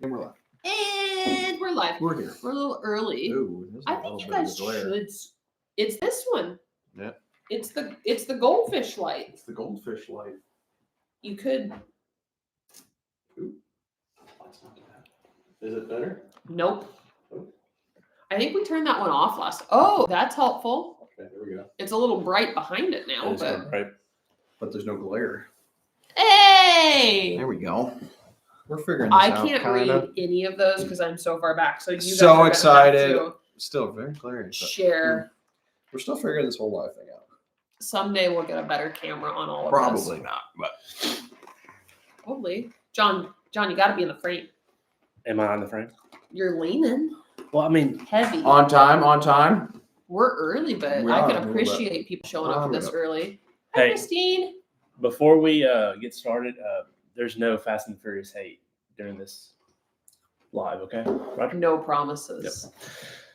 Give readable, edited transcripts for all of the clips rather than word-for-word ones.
And we're live. And we're live. We're here. We're a little early. Ooh, I think you guys should. It's this one. Yeah. It's the goldfish light. It's the goldfish light. You could. Ooh. That's not bad. Is it better? Nope. Oh. I think we turned that one off last. Oh, that's helpful. Okay, there we go. It's a little bright behind it now, It's but bright, but there's no glare. hey! There we go. We're figuring this out. I can't read any of those because I'm so far back. So you guys So are excited. Have to Still very glary. share. We're still figuring this whole live thing out. Someday we'll get a better camera on all of Probably this. not, but Probably. John, you got to be in the frame. Am I on the frame? You're leaning Well, I mean, heavy. on time. We're early, but We I are can a little appreciate people showing up this early. Hi, Hey. Christine. before we get started, there's no Fast and Furious hate during this live, okay? Roger? No promises.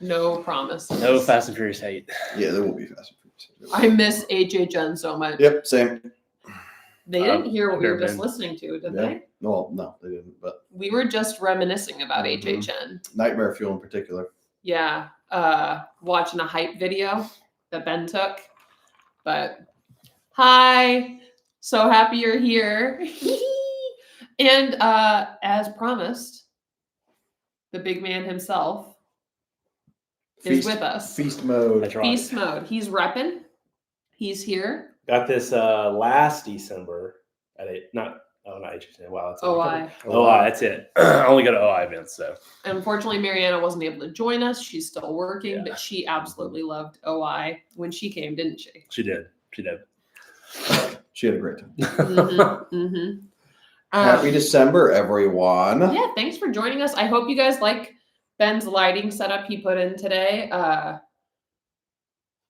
No promises. No Fast and Furious hate. Yeah, there will be Fast and Furious. I miss HHN so much. Yep, same. They didn't hear what we were never just been. listening to, did Yeah. they? Well, no, they didn't. But We were just reminiscing about Mhm. HHN. Nightmare Fuel in particular. Yeah. Watching a hype video that Ben took. But hi. So happy you're here. And as promised, the big man himself is with us. Feast mode. That's right. Beast mode. He's repping. He's here. Got this last December at not HSN. Wow, that's OI. OI, that's it. I only go to OI events, so. Unfortunately, Mariana wasn't able to join us. She's still working, Yeah. but she absolutely loved OI when she came, didn't she? She did. She did. She had a great time. Mm-hmm. Happy December, everyone. Yeah, thanks for joining us. I hope you guys like Ben's lighting setup he put in today. A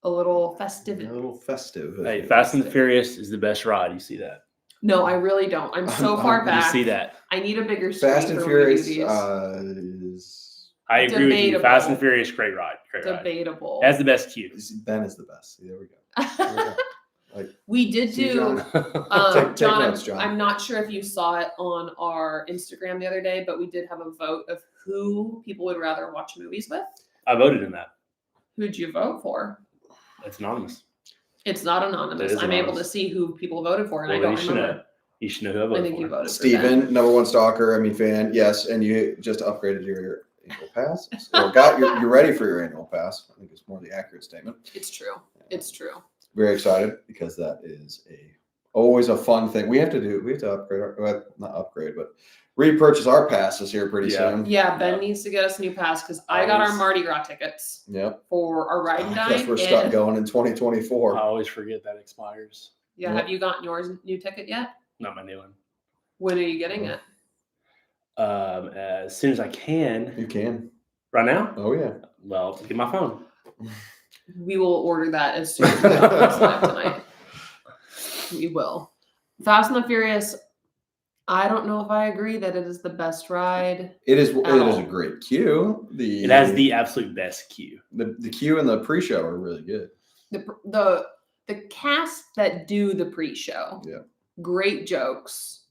little festive. A little festive. Hey, Fast and the Furious is the best ride. You see that? No, I really don't. I'm so far You back. see that? I need a bigger screen Fast and for when we do Furious these. is I agree with you. Debatable. Fast and Furious, great ride. Great ride. Debatable. That's the best cue. Ben is the best. See, there we go. There we go. Like, We did see, do. John? Take John, notes, John. I'm not sure if you saw it on our Instagram the other day, but we did have a vote of who people would rather watch movies with. I voted in that. Who'd you vote for? It's anonymous. It's not anonymous. It is I'm able to anonymous. see who people voted for, and Well, I then don't you should remember. know. You should know who I voted I think for. you voted for Ben. Steven, number one stalker, fan, yes, and you just upgraded your annual pass. Or you're ready for your annual pass. I think it's more the accurate statement. It's true. It's true. Very excited because that is always a fun thing. We have to upgrade not upgrade, but repurchase our passes here pretty Yeah. soon. Yeah, Ben needs to get us a new pass because I got our Mardi Gras tickets Yep. for our riding I night. guess we're stuck and- going in 2024. I always forget that expires. Yeah, have you gotten yours new ticket yet? Not my new one. When are you getting it? As soon as I can. You can. Right now? Oh yeah. Well, get my phone. We will order that as soon as we get this live tonight. We will. Fast and the Furious. I don't know if I agree that it is the best ride. It is a all. great queue. It has the absolute best queue. the queue and the pre-show are really good. The cast that do the pre-show. Yeah. Great jokes.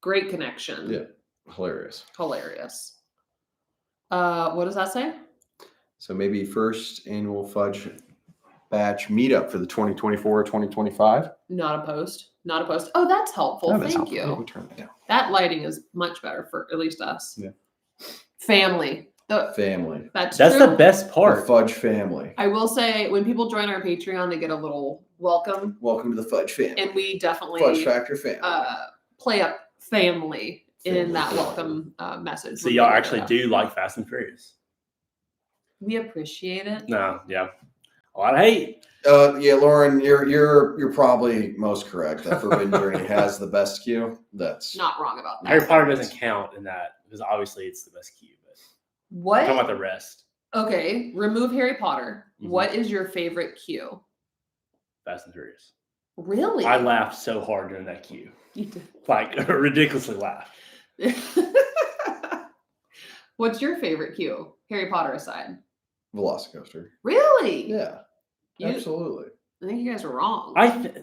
Great connection. Yeah. Hilarious. Hilarious. What does that say? So maybe first annual Fudge Batch meetup for the 2024-2025. Not opposed. Not opposed. Oh, that's helpful. That is Thank helpful. you. We'll turn that down. That lighting is much better for at least us. Yeah. Family. Family. That's That's true. the best The part. Fudge family. I will say when people join our Patreon, they get a little welcome, Welcome to the Fudge family. and we definitely Fudge Factor family. play up family in Family. that welcome message. So when y'all we actually that. do like Fast and Furious? We appreciate it. No, yeah. A lot of hate. Yeah, Lauren, you're probably most correct. That Forbidden Journey has the best queue. That's Not wrong about that. Harry Potter doesn't count in that because obviously it's the best queue. But I'm What? talking about the rest. Okay, remove Harry Potter. Mhm. What is your favorite queue? Fast and Furious. Really? I laughed so hard during that queue. You did. Like ridiculously laughed. What's your favorite queue? Harry Potter aside. Velocicoaster. Really? Yeah, You- absolutely. I think you guys are wrong.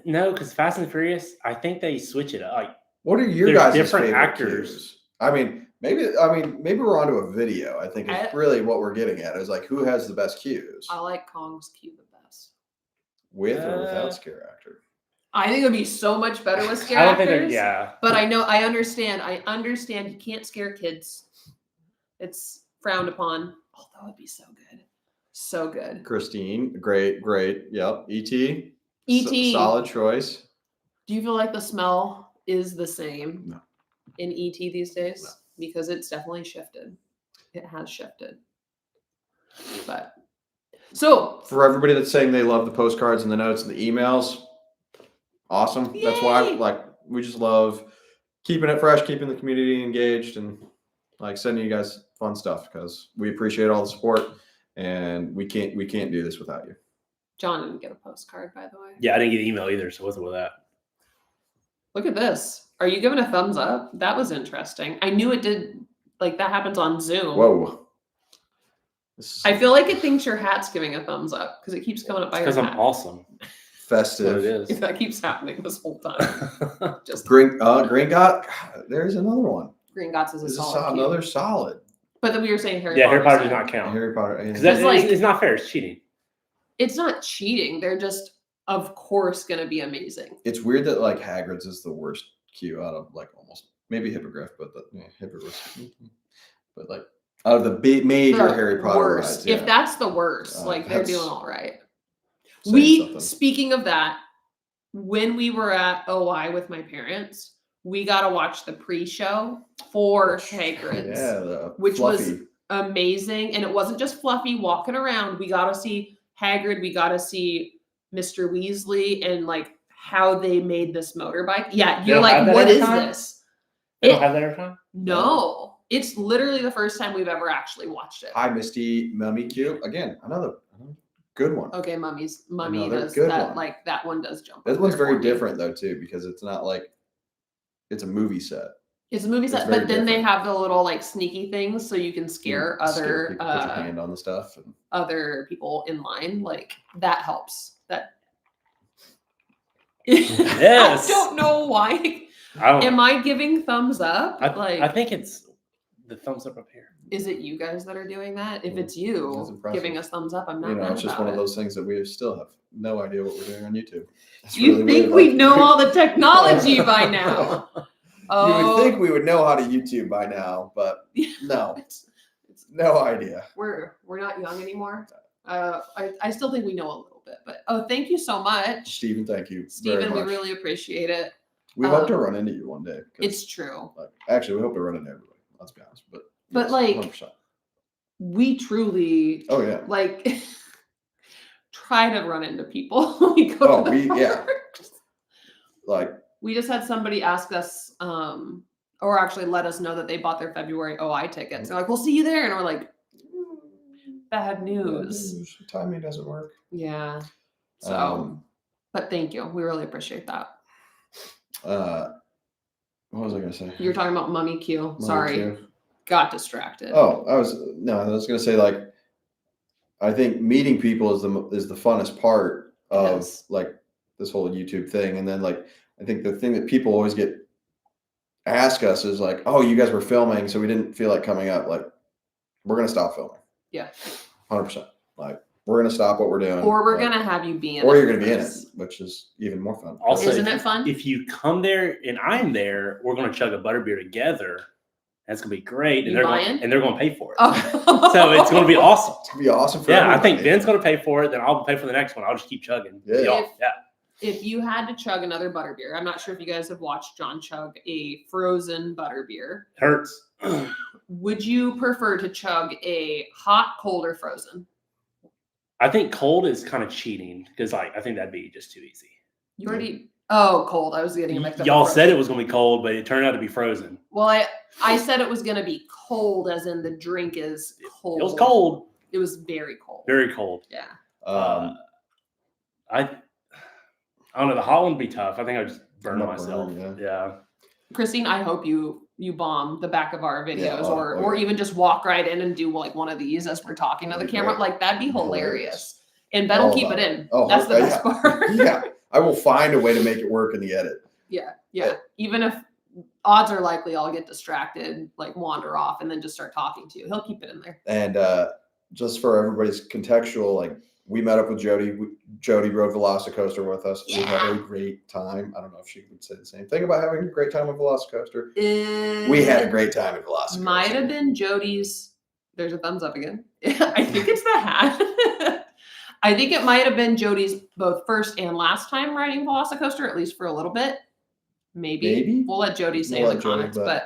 No, because Fast and Furious, I think they switch it up. Like What are your There's guys' different favorite actors. queues? I mean, maybe we're onto a video. I think is really what we're getting at is like who has the best cues, I like Kong's cue the best. with or without scare actor. I think it would be so much better with scare I don't think actors. yeah. But I understand you can't scare kids. It's frowned upon. Although it'd be so good. So good. Christine, great. Yep. E.T. E.T. Solid choice. Do you feel like the smell is the same No. in E.T. these days? No. Because it's definitely shifted. It has shifted. But so For everybody that's saying they love the postcards and the notes and the emails, awesome. Yay! That's why we just love keeping it fresh, keeping the community engaged, and like sending you guys fun stuff because we appreciate all the support and we can't do this without you. John didn't get a postcard, by the way. Yeah, I didn't get an email either, so what's up with that? Look at this. Are you giving a thumbs up? That was interesting. I knew it did. Like that happens on Zoom. Whoa. I feel like it thinks your hat's giving a thumbs up because it keeps coming up by your Because hat. I'm awesome. That's what it Festive. is. That keeps happening this whole time. Just Green Got. There's another one. Green Gots is a This is solid. Cue. another solid. But then we were saying Harry Yeah, Potter. Harry Potter side. does not count. Harry Potter. Because that's like- it's not fair. It's cheating. It's not cheating. They're just, of course, going to be amazing. It's weird that like Hagrid's is the worst cue out of like almost maybe Hippogriff, but Hippogriff. But like out of the big major The Harry Potter worst. rides, yeah. If that's the worst, like they're that's doing all right. saying something. Speaking of that, when we were at OI with my parents, we got to watch the pre-show for Hagrid's, Yeah, which was fluffy. amazing. And it wasn't just Fluffy walking around. We got to see Hagrid. We got to see Mr. Weasley and like how they made this motorbike. Yeah, They you're don't like, have that what every is time? this? They don't have that every time? No, it's literally the first time we've ever actually watched it. Hi, Misty Mummy cue. Again, another good one. Okay, Mummy Another does good that. one. Like that one does jump. This up one's there very for me. different though too because it's not like it's a movie set. It's a movie It's set, very but then they different. have the little like sneaky things so you can scare Scare other people, put your hand on the stuff. And other people in line. Like that helps. That Yes. I don't know why. I don't. Am I giving thumbs up? I think it's the thumbs up here. Is it you guys that are doing that? If it's That's you impressive. giving us thumbs up, I'm not you know, mad it's just about one of it. those things that we still have no idea what we're doing on YouTube. It's You really, think really we like- know all the technology by now? You Oh, would think we would know how to YouTube by now, but no, it's no idea. we're not young anymore. I still think we know a little bit, but thank you so much, Stephen, thank you very Stephen. We much. really appreciate it. We hope to run into you one day. 'cause, It's true. like, actually, we hope to run into everybody. Let's be honest, but But, like, 100%. We truly Oh yeah, like try to run into people when we go Oh, to the yeah. parks. like We just had somebody ask us, or actually let us know that they bought their February OI tickets. They're like, "We'll see you there," and we're like, "Bad news." timing doesn't work. Yeah. So, Um, but thank you. We really appreciate that. What was I gonna say? You were talking about Mummy Q. Mummy Sorry, Q. got distracted. Oh, I was gonna say like, I think meeting people is the funnest part of Yes. like this whole YouTube thing, and then like I think the thing that people always ask us is like, oh, you guys were filming, so we didn't feel like coming up. Like, we're gonna stop filming. Yeah. 100%. Like, we're gonna stop what we're doing, Or we're like, gonna have you be in or it you're gonna with be in it, us. which is even more fun. Also, Isn't if it fun? If you come there and I'm there, we're gonna chug a butterbeer together. That's gonna be great, You and buying? they're gonna pay for it. Oh. So it's gonna be awesome. It's gonna be awesome for Yeah, I think everybody. Ben's gonna pay for it. Then I'll pay for the next one. I'll just keep chugging. Yeah. Yeah. If you had to chug another butterbeer, I'm not sure if you guys have watched John chug a frozen butterbeer. It hurts. Would you prefer to chug a hot, cold, or frozen? I think cold is kind of cheating because I think that'd be just too easy. You already. Oh, cold. I was getting it mixed up. Y'all with said it frozen. was gonna be cold, but it turned out to be frozen. Well, I said it was going to be cold, as in the drink is cold. It was cold, It was very cold. very cold. Yeah. I don't know. The hot one would be tough. I think I'd just burn Might myself. burn, Yeah. Christine, I hope you bomb the back of our videos, Yeah, or yeah. even just walk right in and do like one of these as we're talking to the That'd be camera. great. Like that'd be hilarious. Hilarious. And Ben will All keep it about in. Oh, That's the yeah. best part. Yeah, I will find a way to make it work in the edit. Yeah. Even if odds are likely I'll get distracted, like wander off, and then just start talking to you. He'll keep it in there. And just for everybody's contextual, like we met up with Jody. Jody rode Velocicoaster with us. We had a great time. I don't know if she would say the same thing about having a great time with Velocicoaster. We had a great time at Velocicoaster. Might have been Jody's. There's a thumbs up again. I think it's the hat. I think it might have been Jody's both first and last time riding Velocicoaster, at least for a little bit. Maybe. We'll let Jody say in the comments. But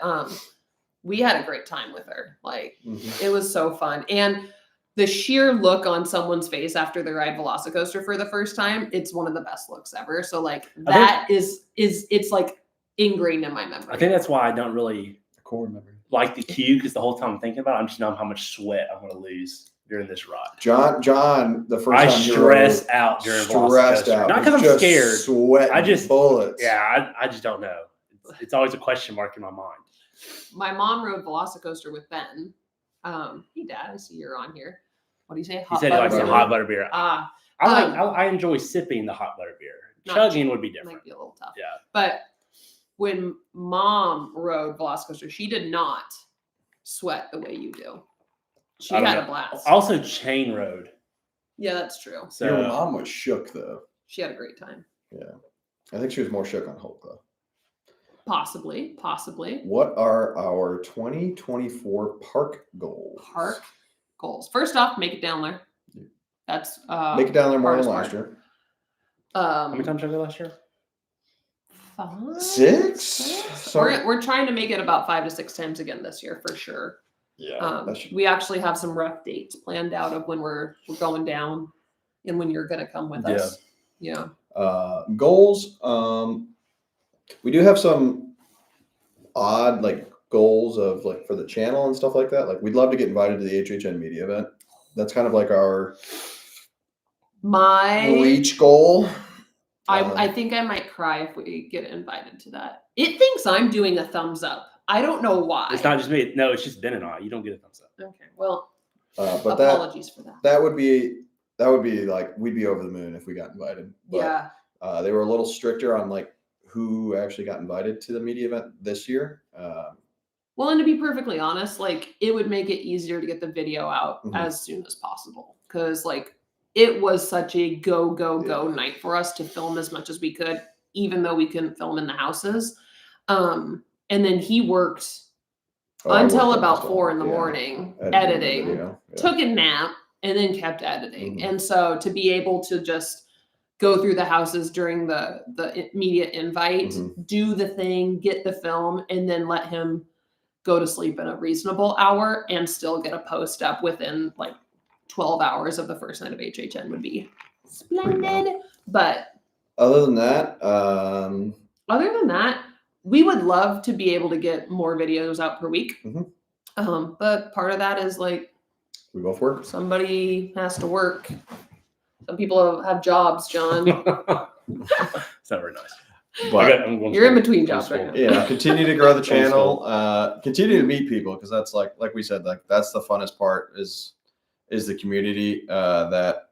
we had a great time with her. Like it was so fun. And the sheer look on someone's face after they ride Velocicoaster for the first time, it's one of the best looks ever. So like that is it's like ingrained in my memory. I think that's why I don't really like the queue, because the whole time I'm thinking about it, I'm just knowing how much sweat I'm going to lose during this ride. John, the first I time stress out during Velocicoaster. Not because I'm scared. Sweating I just bullets. Yeah, I just don't know. It's always a question mark in my mind. My mom rode Velocicoaster with Ben. Hey Dad, I see you're on here. What do you say? He said he likes some hot butter beer. I enjoy sipping the hot butter beer. Chugging would be different. Might be a little tough. Yeah. But when Mom rode Velocicoaster, she did not sweat the way you do. She had a blast. Also, chain rode. Yeah, that's true. So your mom was shook though. She had a great time. Yeah, I think she was more shook on Hulk though. Possibly. What are our 2024 park goals? Park goals. First off, make it down there. That's make it down there more than last year. How many times did I go last year? 5, 6. We're trying to make it about 5 to 6 times again this year for sure. Yeah. We actually have some rough dates planned out of when we're going down and when you're gonna come with us. Yeah. Goals. We do have some odd like goals of like for the channel and stuff like that. Like we'd love to get invited to the HHN media event. That's kind of like our reach goal. I think I might cry if we get invited to that. It thinks I'm doing a thumbs up. I don't know why. It's not just me. No, it's just Ben and I. You don't get a thumbs up. Okay. Well, but apologies for that. That would be like we'd be over the moon if we got invited. But, yeah. They were a little stricter on like who actually got invited to the media event this year. Well, and to be perfectly honest, like it would make it easier to get the video out as soon as possible, because like it was such a go night for us to film as much as we could, even though we couldn't film in the houses. And then he worked until about 4 a.m. editing, took a nap, and then kept editing. And so to be able to just go through the houses during the media invite, do the thing, get the film, and then let him go to sleep in a reasonable hour and still get a post up within like 12 hours of the first night of HHN would be splendid. But other than that, we would love to be able to get more videos out per week. But part of that is like we both work. Somebody has to work. Some people have jobs, John. It's not very nice. But you're in between jobs right now. Yeah, continue to grow the channel. Continue to meet people, because that's like we said, like that's the funnest part is the community. That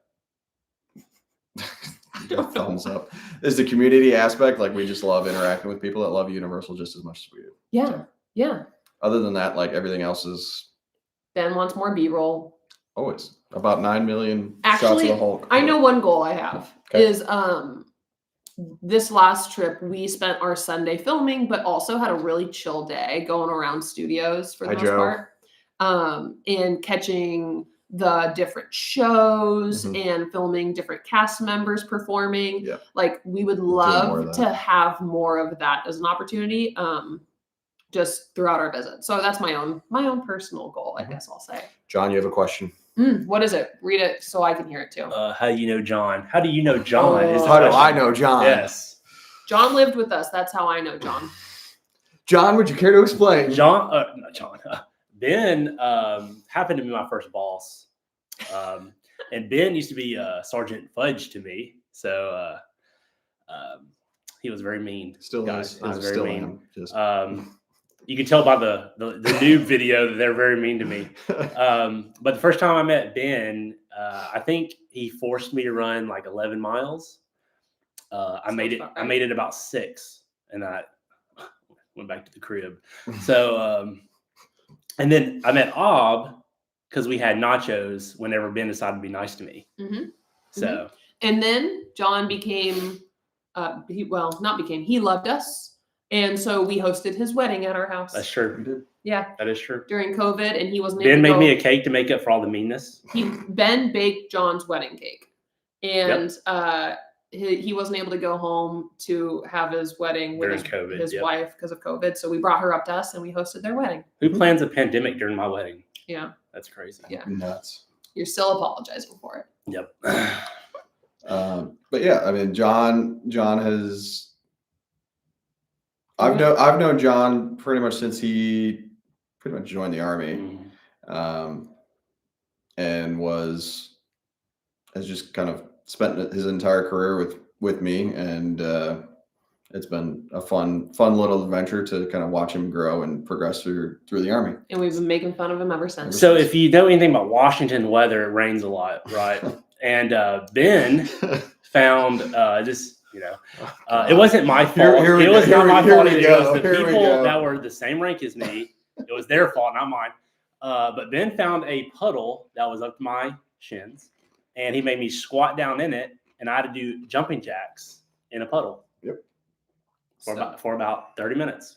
thumbs up is the community aspect. Like we just love interacting with people that love Universal just as much as we do. Yeah, so, yeah. Other than that, like everything else is. Ben wants more B-roll. Always about 9 million shots of the Hulk. I know one goal I have is this last trip we spent our Sunday filming, but also had a really chill day going around studios for the most part, and catching the different shows and filming different cast members performing. Like we would love to have more of that as an opportunity. Just throughout our visit. So that's my own personal goal, I guess I'll say. John, you have a question? What is it? Read it so I can hear it too. How do you know John? How do you know John? How do I know John? Yes. John lived with us. That's how I know John. John, would you care to explain? Not John. Ben happened to be my first boss. And Ben used to be Sergeant Fudge to me. So he was very mean. Still guys. is. He was very still mean. Just... You can tell by the new video that they're very mean to me. But the first time I met Ben, I think he forced me to run like 11 miles. I made it about 6, and went back to the crib. So, and then I met Ob because we had nachos whenever Ben decided to be nice to me. Mhm. So, And then John became, he loved us. And so we hosted his wedding at our house. that's true. We did. Yeah, That is true. during COVID, and he wasn't Ben able made to me a cake to make up for all the meanness. Ben baked John's wedding cake, and he wasn't able to go home to have his wedding with his wife because of COVID. So we brought her up to us, and we hosted their wedding. Who plans a pandemic during my wedding? Yeah, that's crazy. Yeah, nuts. You're still apologizing for it. Yep. But yeah, I mean, John has. I've known John pretty much since he pretty much joined the Army, and has just kind of spent his entire career with me, and it's been a fun little adventure to kind of watch him grow and progress through the Army. And we've been making fun of him ever since. So if you know anything about Washington weather, it rains a lot, right? And Ben found this. It wasn't my fault. It was not my fault. It was the people that were the same rank as me. It was their fault, not mine. But Ben found a puddle that was up to my shins, and he made me squat down in it, and I had to do jumping jacks in a puddle. Yep. For about 30 minutes.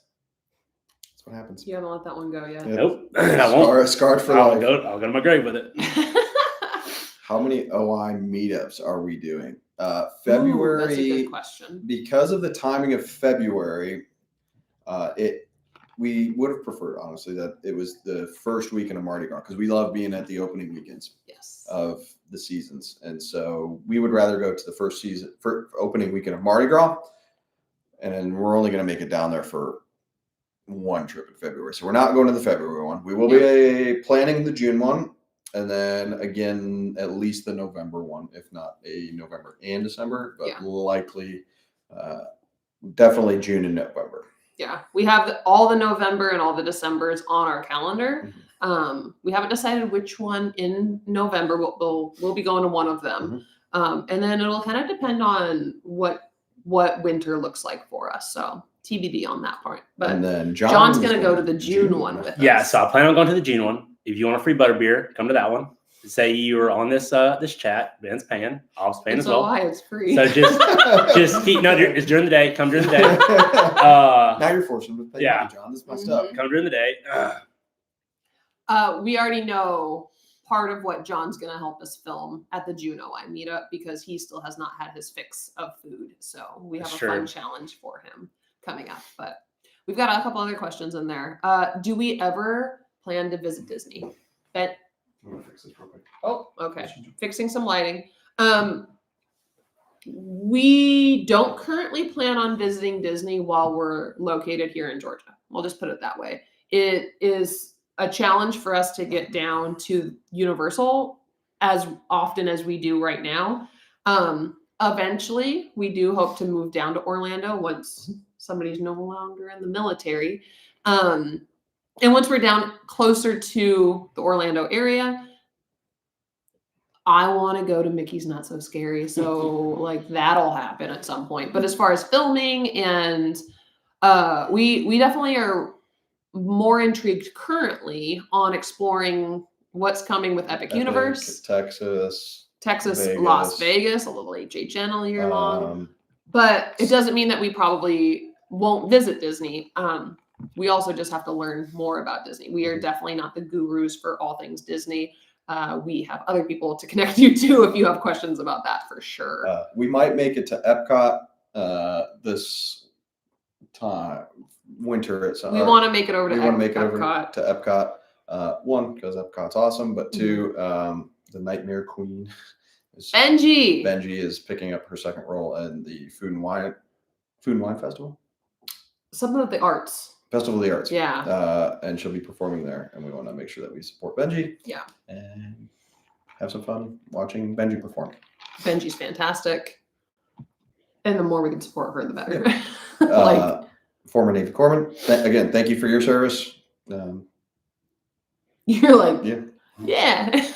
That's what happens. You haven't let that one go yet. Nope. I won't. Scarred for life. I'll go to my grave with it. How many OI meetups are we doing? February. That's a good question. Because of the timing of February, we would have preferred, honestly, that it was the first weekend of Mardi Gras, because we love being at the opening weekends of the seasons. And so we would rather go to the first opening weekend of Mardi Gras. And then we're only going to make it down there for one trip in February. So we're not going to the February one. We will be planning the June one. And then again, at least the November one, if not a November and December, but likely, definitely June and November. Yeah, we have all the November and all the Decembers on our calendar. We haven't decided which one in November. We'll be going to one of them, and then it'll kind of depend on what winter looks like for us. So TBD on that part. But and then John's going to go to the June one with us. Yeah, so I plan on going to the June one. If you want a free butterbeer, come to that one. Say you were on this chat. Ben's paying. I was paying as well. Why it's free. So just keep. No, it's during the day. Come during the day. Now you're forcing me to pay money, John. This is messed up. Come during the day. We already know part of what John's going to help us film at the June OI meetup, because he still has not had his fix of food. So we have a fun challenge for him coming up. But we've got a couple other questions in there. Do we ever plan to visit Disney? Ben? I'm gonna fix this real quick. Oh, okay. Fixing some lighting. We don't currently plan on visiting Disney while we're located here in Georgia. We'll just put it that way. It is a challenge for us to get down to Universal as often as we do right now. Eventually, we do hope to move down to Orlando once somebody's no longer in the military. And once we're down closer to the Orlando area, I want to go to Mickey's Not So Scary. So like that'll happen at some point. But as far as filming and we definitely are more intrigued currently on exploring what's coming with Epic Universe. Texas, Vegas. Las Vegas, a little HHN all year long. But it doesn't mean that we probably won't visit Disney. We also just have to learn more about Disney. We are definitely not the gurus for all things Disney. We have other people to connect you to if you have questions about that, for sure. We might make it to Epcot this winter. We want to make it over to Epcot. One, because Epcot's awesome, but two, the Nightmare Queen. Benji is picking up her second role in the Food and Wine Festival. Something of the arts. Festival of the Arts. Yeah. And she'll be performing there, and we want to make sure that we support Benji. Yeah. And have some fun watching Benji perform. Benji's fantastic. And the more we can support her, the better. Yeah. Former Navy Corpsman. Again, thank you for your service. You're like, yeah.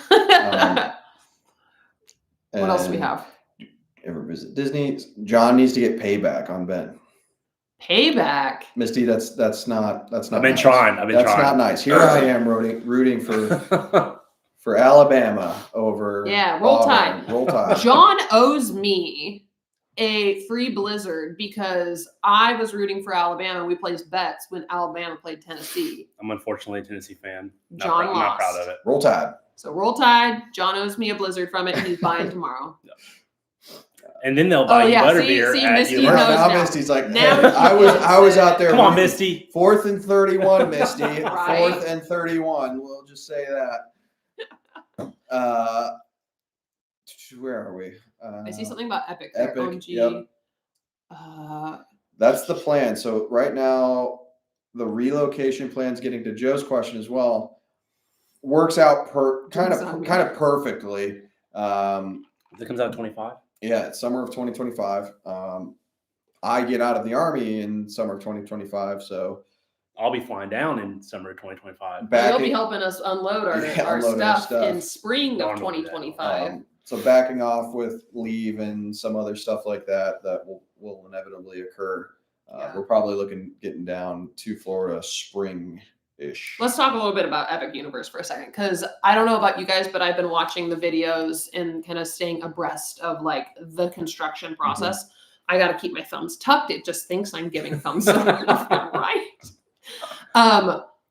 What else do we have? Ever visit Disney? John needs to get payback on Ben. Payback. Misty, that's not I've been nice. trying. I've been That's trying. not nice. Here I am rooting for Alabama over Yeah, Roll Auburn. Tide. Roll Tide. John owes me a free Blizzard because I was rooting for Alabama. We placed bets when Alabama played Tennessee. I'm unfortunately a Tennessee fan. John I'm not proud lost. of it. Roll Tide. So Roll Tide. John owes me a Blizzard from it. He's buying tomorrow. And then they'll buy you butterbeer see, at Misty you. knows Now now. Misty's like, Now hey, he I was out there. Come on, rooting. Misty. 4th and 31, Misty. Right. 4th and 31. We'll just say that. Where are we? I see something about Epic. Here. Epic. OMG. Yep. That's the plan. So right now, the relocation plan's getting to Joe's question as well. Works out kind of perfectly. It comes out 25. Yeah, it's summer of 2025. I get out of the Army in summer of 2025, so I'll be flying down in summer of 2025. You'll be helping us unload our stuff in spring of 2025. So backing off with leave and some other stuff like that will inevitably occur. We're probably getting down to Florida spring-ish. Let's talk a little bit about Epic Universe for a second, because I don't know about you guys, but I've been watching the videos and kind of staying abreast of like the construction process. Mm-hmm. I got to keep my thumbs tucked. It just thinks I'm giving thumbs up, right?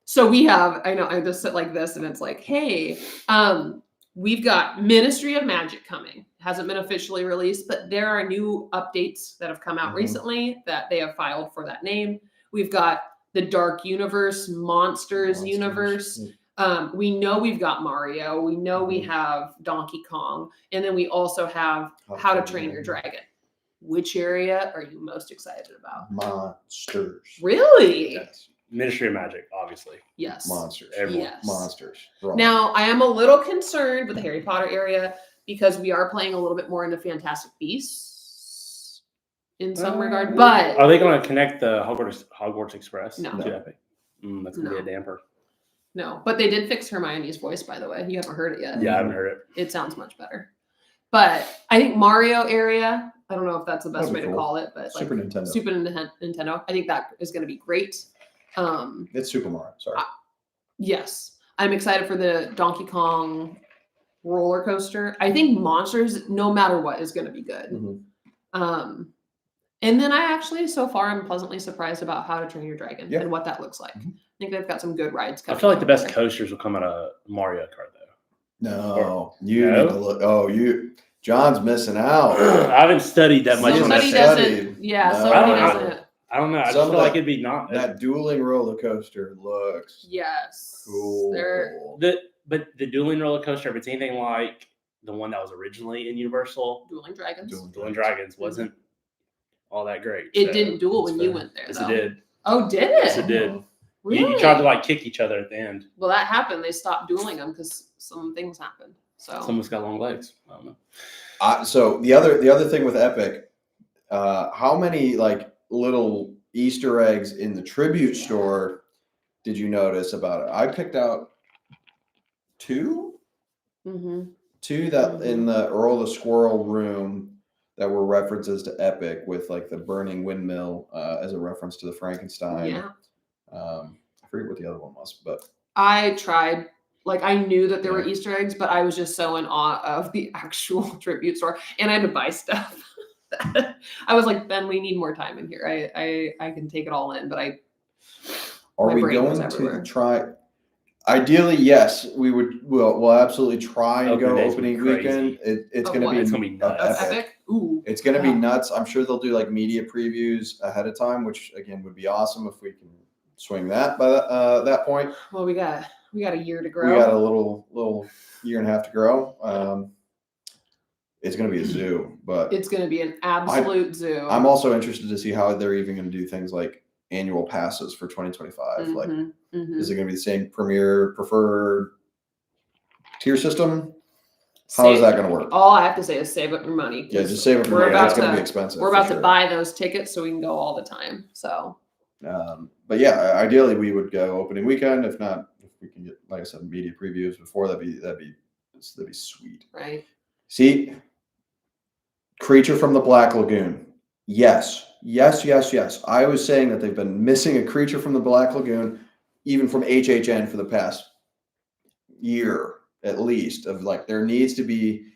So we have, I know I just sit like this and it's like, hey, we've got Ministry of Magic coming. Hasn't been officially released, but there are new updates that have come out recently that they have filed for that name. We've got the Dark Universe, Monsters Universe. We know we've got Mario. We know we have Donkey Kong. And then we also have How to Train Your Dragon. Which area are you most excited about? Monsters. Really? Yes. Ministry of Magic, obviously. Yes. Monsters. Yes. Monsters. Wrong. Now, I am a little concerned with the Harry Potter area because we are playing a little bit more into Fantastic Beasts in some regard. But are they going to connect the Hogwarts Express to Epic? That's going to be a damper. No, but they did fix Hermione's voice, by the way. You haven't heard it yet. Yeah, I haven't heard it. It sounds much better. But I think Mario area, I don't know if that's the best way to call it, but Super Nintendo. Super Nintendo. I think that is going to be great. It's Super Mario. Sorry. Yes, I'm excited for the Donkey Kong roller coaster. I think Monsters, no matter what, is going to be good. Mm-hmm. And then I actually, so far, I'm pleasantly surprised about How to Train Your Dragon and what that looks like. Mm-hmm. I think they've got some good rides coming. I feel like the best coasters will come out of Mario Kart, though. No, need to look. Oh, John's missing out. I haven't studied that much on that. Somebody doesn't. Yeah, somebody doesn't. I don't know. I just feel like it'd be not that dueling roller coaster looks cool. But the dueling roller coaster, if it's anything like the one that was originally in Universal, Dueling Dragons wasn't all that great. It didn't duel when you went there. Yes, though. it did. Oh, did it? Yes, it did. Really? You tried to like kick each other at the end. Well, that happened. They stopped dueling them because some things happened. So someone's got long legs. I don't know. So the other thing with Epic, how many like little Easter eggs in the tribute store did you notice about it? I picked out 2. Mm-hmm. 2 that in the Earl the Squirrel room that were references to Epic, with like the burning windmill as a reference to the Frankenstein. Yeah. I forget what the other one was, but I tried. Like, I knew that there were Easter eggs, but I was just so in awe of the actual tribute store, and I had to buy stuff. I was like, Ben, we need more time in here. I can take it all in, but are we going to try? Ideally, yes, we'll absolutely try and go opening weekend. It's going to be nuts. Epic. Ooh, it's going to be nuts. I'm sure they'll do like media previews ahead of time, which again would be awesome if we can swing that by that point. Well, we got a year to grow. We got a little year and a half to grow. It's going to be a zoo, but it's going to be an absolute zoo. I'm also interested to see how they're even going to do things like annual passes for 2025. Mm-hmm, like, is it going to be the same premier preferred tier system? How is that going to work? All I have to say is save up your money. Yeah, just save up your money. It's going to be expensive. We're about to buy those tickets so we can go all the time. So, but yeah, ideally we would go opening weekend. If not, if we can get, like I said, media previews before, that'd be sweet. Right. See, Creature from the Black Lagoon. Yes, Yes. I was saying that they've been missing a creature from the Black Lagoon, even from HHN for the past year at least. Of like, there needs to be.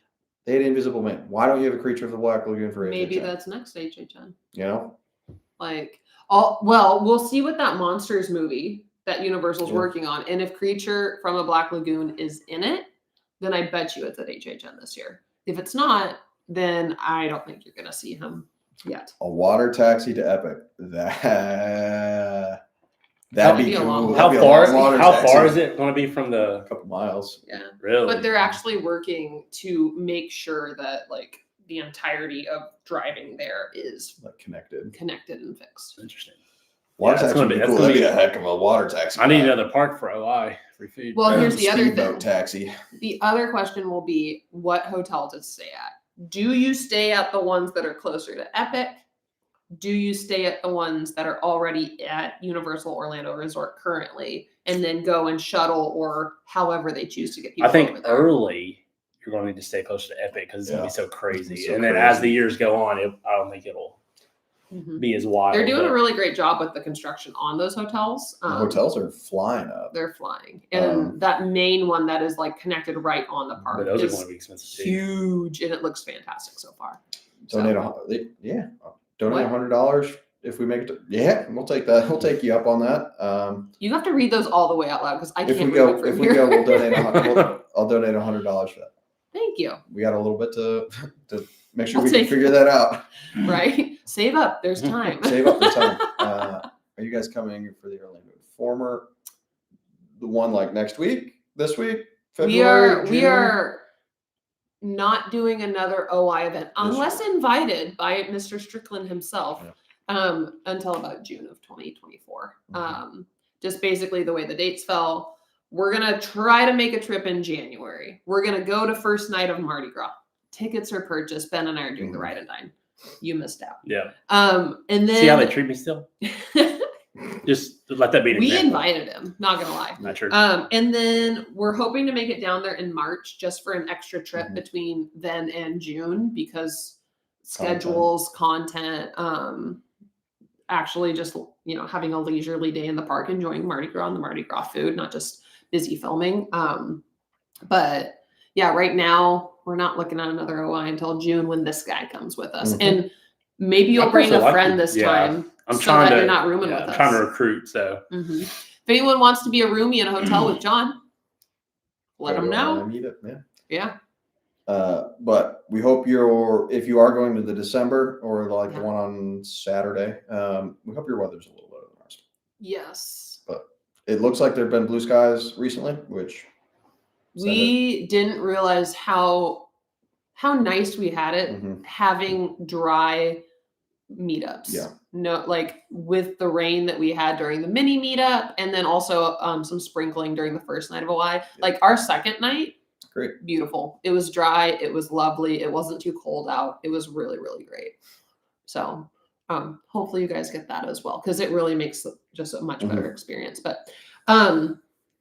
They had Invisible Man. Why don't you have a creature of the Black Lagoon for Maybe HHN? that's next HHN. You know, Like, we'll see what that Monsters movie that Universal's Yeah. working on, and if Creature from a Black Lagoon is in it, then I bet you it's at HHN this year. If it's not, then I don't think you're gonna see him yet. a water taxi to Epic. That'd That'd be be a long cool. one. How That'd be a far? long water How taxi. far is it going to be from the? A couple miles. Yeah. Really? But they're actually working to make sure that like the entirety of driving there is Like connected. connected and fixed. Interesting. Water that's taxi gonna would be- be that's cool. gonna That'd be be- a heck of a water taxi. I need ride. another park for OI free food. Well, here's the other Speedboat thing. taxi. The other question will be what hotel to stay at. Do you stay at the ones that are closer to Epic? Do you stay at the ones that are already at Universal Orlando Resort currently and then go and shuttle or however they choose to get people I think over there? early you're going to need to stay close to Epic because it's going to be so crazy. so and then as crazy. the years go on, I don't think it'll Mhm. be as wild. They're doing but a really great job with the construction on those hotels. The hotels are flying up. They're flying. And that main one that is like connected right on the but park those are is going to be expensive too. huge and it looks fantastic so far. Donate What? $100 if we make it. We'll take that. We'll take you up on that. You have to read those all the way out loud because I If can't we read go, it from if we here. go, we'll donate. I'll donate $100 for that. Thank you. We got a little bit to make sure I'll we can take figure it. that out. Right? Save up. There's time. Save up the time. Are you guys coming for the Orlando Informer? The one like next week? This week? February? We June? are not doing another OI event unless year. invited by Mr. Strickland himself Yeah. until about June of 2024. Mhm. Just basically the way the dates fell. We're gonna try to make a trip in January. We're gonna go to first night of Mardi Gras. Tickets are purchased. Ben and I are doing the Mhm. ride and dine. You missed out. Yeah. And then See how they treat me still? Just let that be an we example. invited him. Not gonna lie. Not true. And then we're hoping to make it down there in March just for an extra trip Mhm. between then and June because Content. schedules, content, actually just, having a leisurely day in the park, enjoying Mardi Gras and the Mardi Gras food, not just busy filming. But yeah, right now we're not looking at another OI until June when this guy comes with us. Mhm. And maybe you'll I bring a personally like friend it. this Yeah. time. I'm so trying that to. you're not rooming yeah, with I'm trying to us. recruit. So Mhm. If anyone wants to be a roomie in a hotel with John, let them know. Yeah. But we hope if you are going to the December or like Yeah. the one on Saturday, we hope your weather's a little better than ours. Yes. But it looks like there've been blue skies recently, which We didn't realize how nice we had it Mhm. having dry meetups. Yeah. No, like with the rain that we had during the mini meetup and then also some sprinkling during the first night of OI. Like our second night, great. beautiful. It was dry, it was lovely, it wasn't too cold out. It was really, really great. So hopefully you guys get that as well because it really makes just a much better experience. But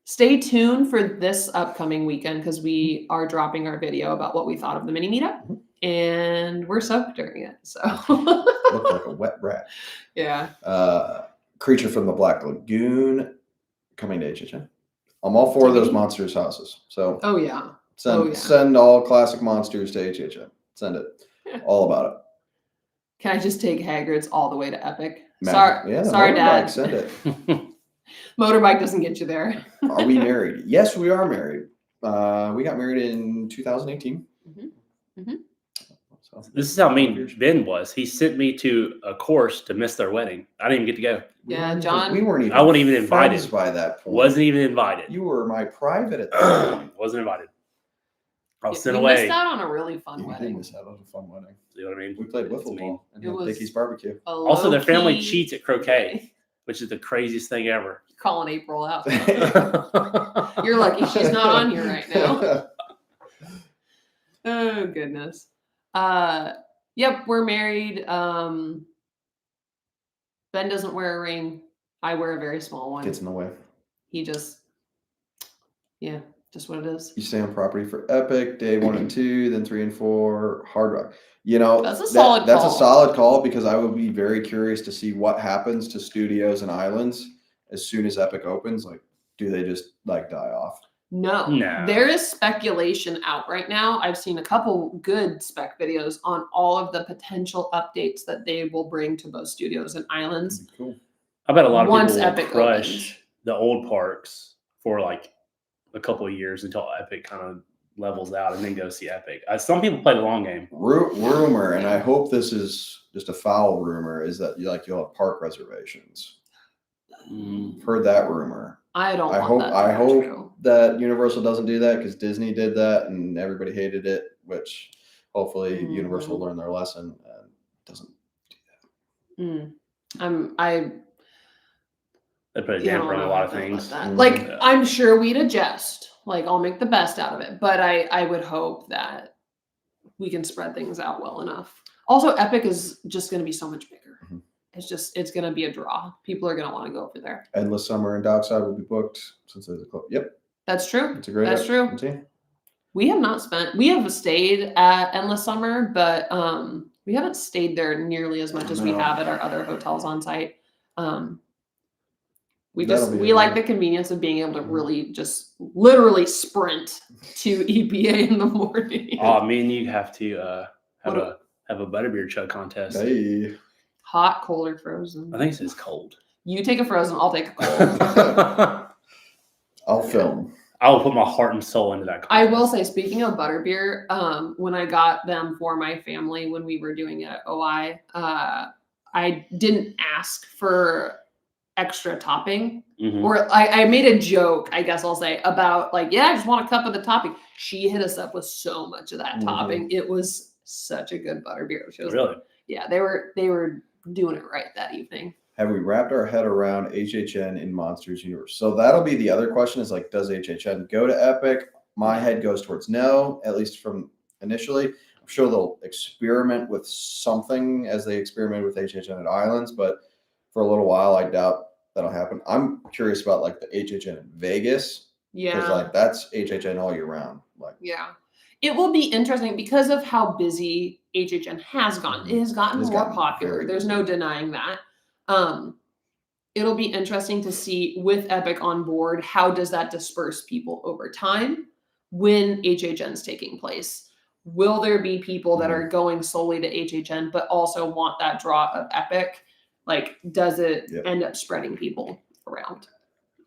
stay tuned for this upcoming weekend because we are dropping our video about what we thought of the mini meetup and we're soaked during it. So Looked like a wet rat. yeah. Creature from the Black Lagoon coming to HHN. I'm all for those monsters houses. So Oh yeah. send all classic monsters to HHN. Send it. All about it. Can I just take Hagrid's all the way to Epic? Magic. Yeah, Sorry, motorbike, Dad. Send it. Motorbike doesn't get you there. Are we married? Yes, we are married. We got married in 2018. So this is how mean Ben was. He sent me to a course to miss their wedding. I didn't even get to go. Yeah, John. We weren't even. I wasn't even friends invited. by that point. Wasn't even invited. You were my private at that point. Wasn't invited. I was sent You away. missed out on a really fun You did wedding. miss out on a fun wedding. You know what I mean? We played It's wiffle mean. ball and It had was- Dickie's barbecue. A Also, their family low-key- cheats at croquet, which is the craziest thing ever. Calling April out. You're lucky she's not on here right now. Oh goodness. Yep, we're married. Ben doesn't wear a ring. I wear a very small one. Gets in the way. He just Just what it is. You stay on property for Epic, day 1 and 2, then 3 and 4, Hard Rock. You know, That's a solid that's call. a solid call because I would be very curious to see what happens to studios and islands as soon as Epic opens. Like, do they just like die off? No. There is speculation out right now. I've seen a couple good spec videos on all of the potential updates that they will bring to both studios and islands. Cool. I bet a lot of Once people will Epic crush opens. the old parks for like a couple of years until Epic kind of levels out and then go see Epic. Some people play the long game. Rumor, and I hope this is just a foul rumor, is that you'll have park reservations. Heard that rumor. I don't. I hope that Universal doesn't do that because Disney did that and everybody hated it. Which hopefully Universal will learn their lesson and doesn't do that. They put a damper on a lot of things. Like, I'm sure we'd adjust. Like, I'll make the best out of it. But I would hope that we can spread things out well enough. Also, Epic is just going to be so much bigger. Mm-hmm. It's going to be a draw. People are going to want to go over there. Endless Summer and Dockside will be booked since there's a club. Yep. That's true. It's a great That's true. We have stayed at Endless Summer, but we haven't stayed there nearly as much as we have at our other hotels on site. We like the convenience of being able to really just literally sprint to EPA in the morning. Oh, me and you have to have a butterbeer chug contest. Hey. Hot, cold, or frozen? I think it says cold. You take a frozen, I'll take a cold. I'll film. I will put my heart and soul into that contest. I will say, speaking of butterbeer, when I got them for my family when we were doing it at OI, I didn't ask for extra topping. Or I made a joke, I guess I'll say, about like, yeah, I just want a cup of the topping. She hit us up with so much of that topping. It was such a good butterbeer. She was really? Yeah, they were doing it right that evening. Have we wrapped our head around HHN in Monsters Universe? So that'll be the other question is like, does HHN go to Epic? My head goes towards no, at least from initially. I'm sure they'll experiment with something as they experimented with HHN at Islands, but for a little while, I doubt that'll happen. I'm curious about like the HHN in Vegas. Yeah. Because like that's HHN all year round. Like, yeah. It will be interesting because of how busy HHN has gotten. It has gotten more popular. There's no denying that. It'll be interesting to see with Epic on board, how does that disperse people over time when HHN's taking place? Will there be people that are going solely to HHN but also want that draw of Epic? Like, does it end up spreading people around?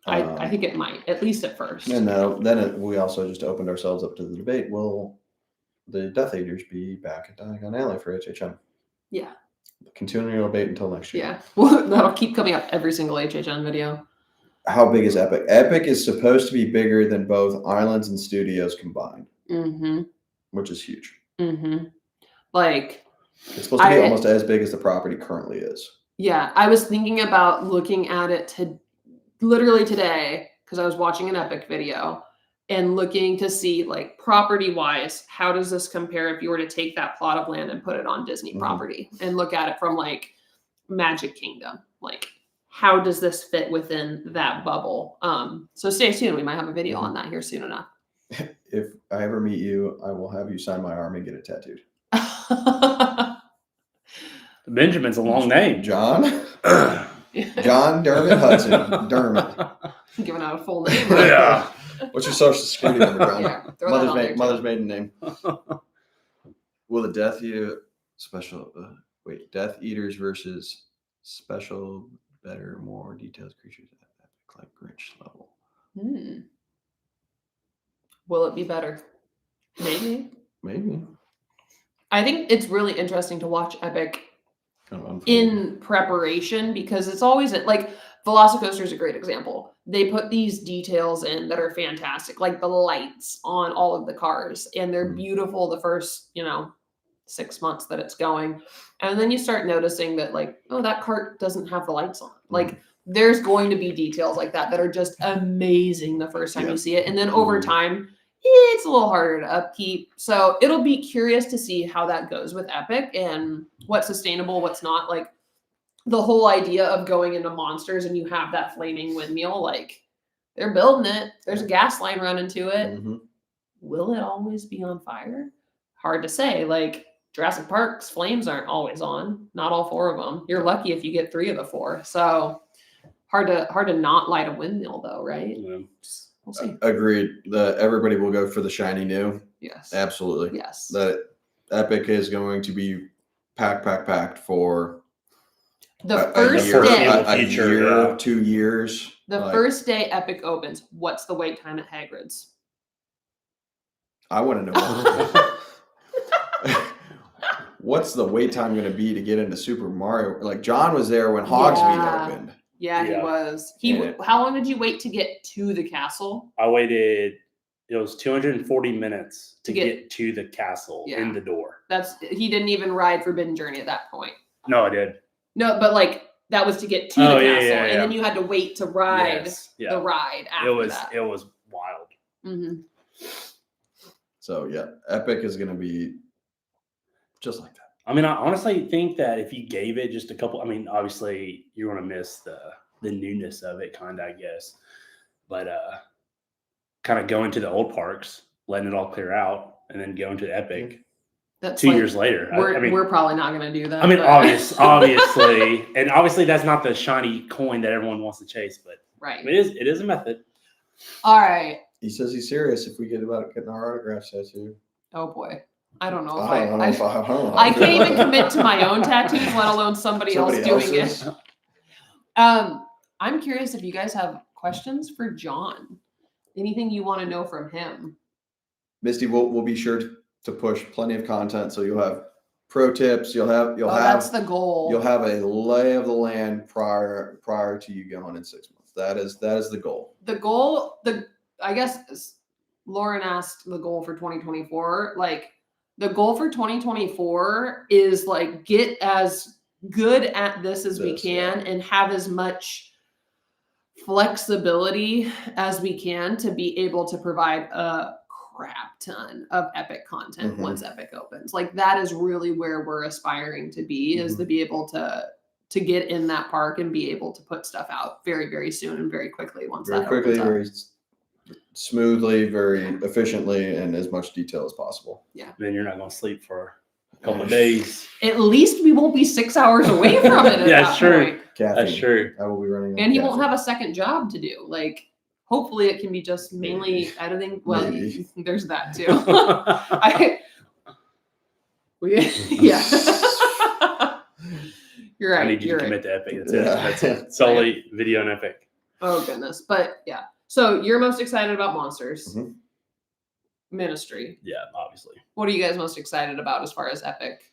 I think it might, at least at first. And then we also just opened ourselves up to the debate. Will the Death Eaters be back at Diagon Alley for HHN? Yeah. Continuing to debate until next year. Yeah. Well, that'll keep coming up every single HHN video. How big is Epic? Epic is supposed to be bigger than both Islands and Studios combined. Which is huge. Like, it's supposed to be almost as big as the property currently is. Yeah. I was thinking about looking at it literally today because I was watching an Epic video and looking to see, like, property wise, how does this compare if you were to take that plot of land and put it on Disney property and look at it from like Magic Kingdom? Like, how does this fit within that bubble? So stay tuned. We might have a video on that here soon enough. If I ever meet you, I will have you sign my arm and get it tattooed. Benjamin's a long name. John? John Dermot Hudson. Dermot. Giving out a full name. Yeah. What's your social security number, John? Yeah, Mother's maiden name. Will the Death Eaters versus special, better, more detailed creatures at Epic like Grinch level? Will it be better? Maybe. Maybe. I think it's really interesting to watch Epic in preparation because it's always like Velocicoaster is a great example. They put these details in that are fantastic, like the lights on all of the cars, and they're beautiful the first, 6 months that it's going. And then you start noticing that, like, oh, that cart doesn't have the lights on. Like, there's going to be details like that that are just amazing the first time you see it. And then over time, it's a little harder to upkeep. So it'll be curious to see how that goes with Epic and what's sustainable, what's not. Like, the whole idea of going into Monsters and you have that flaming windmill, like, They're building it. There's a gas line running to it. Mhm. Will it always be on fire? Hard to say. Like Jurassic Park's flames aren't always on. Not all 4 of them. You're lucky if you get 3 of the 4. So hard to not light a windmill though, right? Yeah. We'll see. Agreed. Everybody will go for the shiny new. Yes. Absolutely. Yes. That Epic is going to be packed for The first year, day. a Future, year, yeah. 2 years. The like, first day Epic opens, what's the wait time at Hagrid's? I want to know what's the wait time going to be to get into Super Mario. Like John was there when Hogsmeade opened. Yeah, he Yeah. was. Yeah. How long did you wait to get to the castle? I waited. It was 240 minutes to To get- get to the castle Yeah. in the door. He didn't even ride Forbidden Journey at that point. No, I did. No, but like that was to get to Oh, the yeah, castle, yeah, and yeah. then you had to wait to ride Yes, the yeah. ride after that. It was wild. Mhm. So yeah, Epic is going to be just like that. I mean, I honestly think that if you gave it just a couple, I mean, obviously you're going to miss the newness of it, kind of, I guess. But kind of going to the old parks, letting it all clear out, and then going to Epic That's 2 like- years later. We're probably not going to do that. I mean, but- obviously, and obviously that's not the shiny coin that everyone wants to chase, but right. it is a method. All right. He says he's serious if we get about getting our autographs tattooed. Oh boy. I don't know if I don't know if I can't even commit to my own tattoos, let alone somebody else doing else's. it. I'm curious if you guys have questions for John. Anything you want to know from him? Misty, we'll be sure to push plenty of content, so you'll have pro tips. That's the goal. You'll have a lay of the land prior to you going in 6 months. That is the goal. The goal, I guess Lauren asked the goal for 2024. Like the goal for 2024 is like get as good at this as we can and have as much flexibility as we can to be able to provide a crap ton of Epic content Mhm. once Epic opens. Like that is really where we're aspiring to be, is Mhm. to be able to get in that park and be able to put stuff out very, very soon and very quickly once Very that quickly, opens up. very smoothly, very efficiently, and as much detail as possible. Then you're not going to sleep for a couple of days. At least we won't be 6 hours away from it at Yeah, that sure. point. Caffeine. That's true. I will be running. on And he won't caffeine. have a second job to do. Like hopefully it can be just mainly Maybe. editing. Well, Maybe. there's that too. I Yeah. You're right. need you you're to right. commit to Epic. That's Yeah. it. That's it. Solely video and Epic. Oh goodness. But yeah. So you're most excited about Monsters Mhm. Ministry. Yeah, obviously. What are you guys most excited about as far as Epic?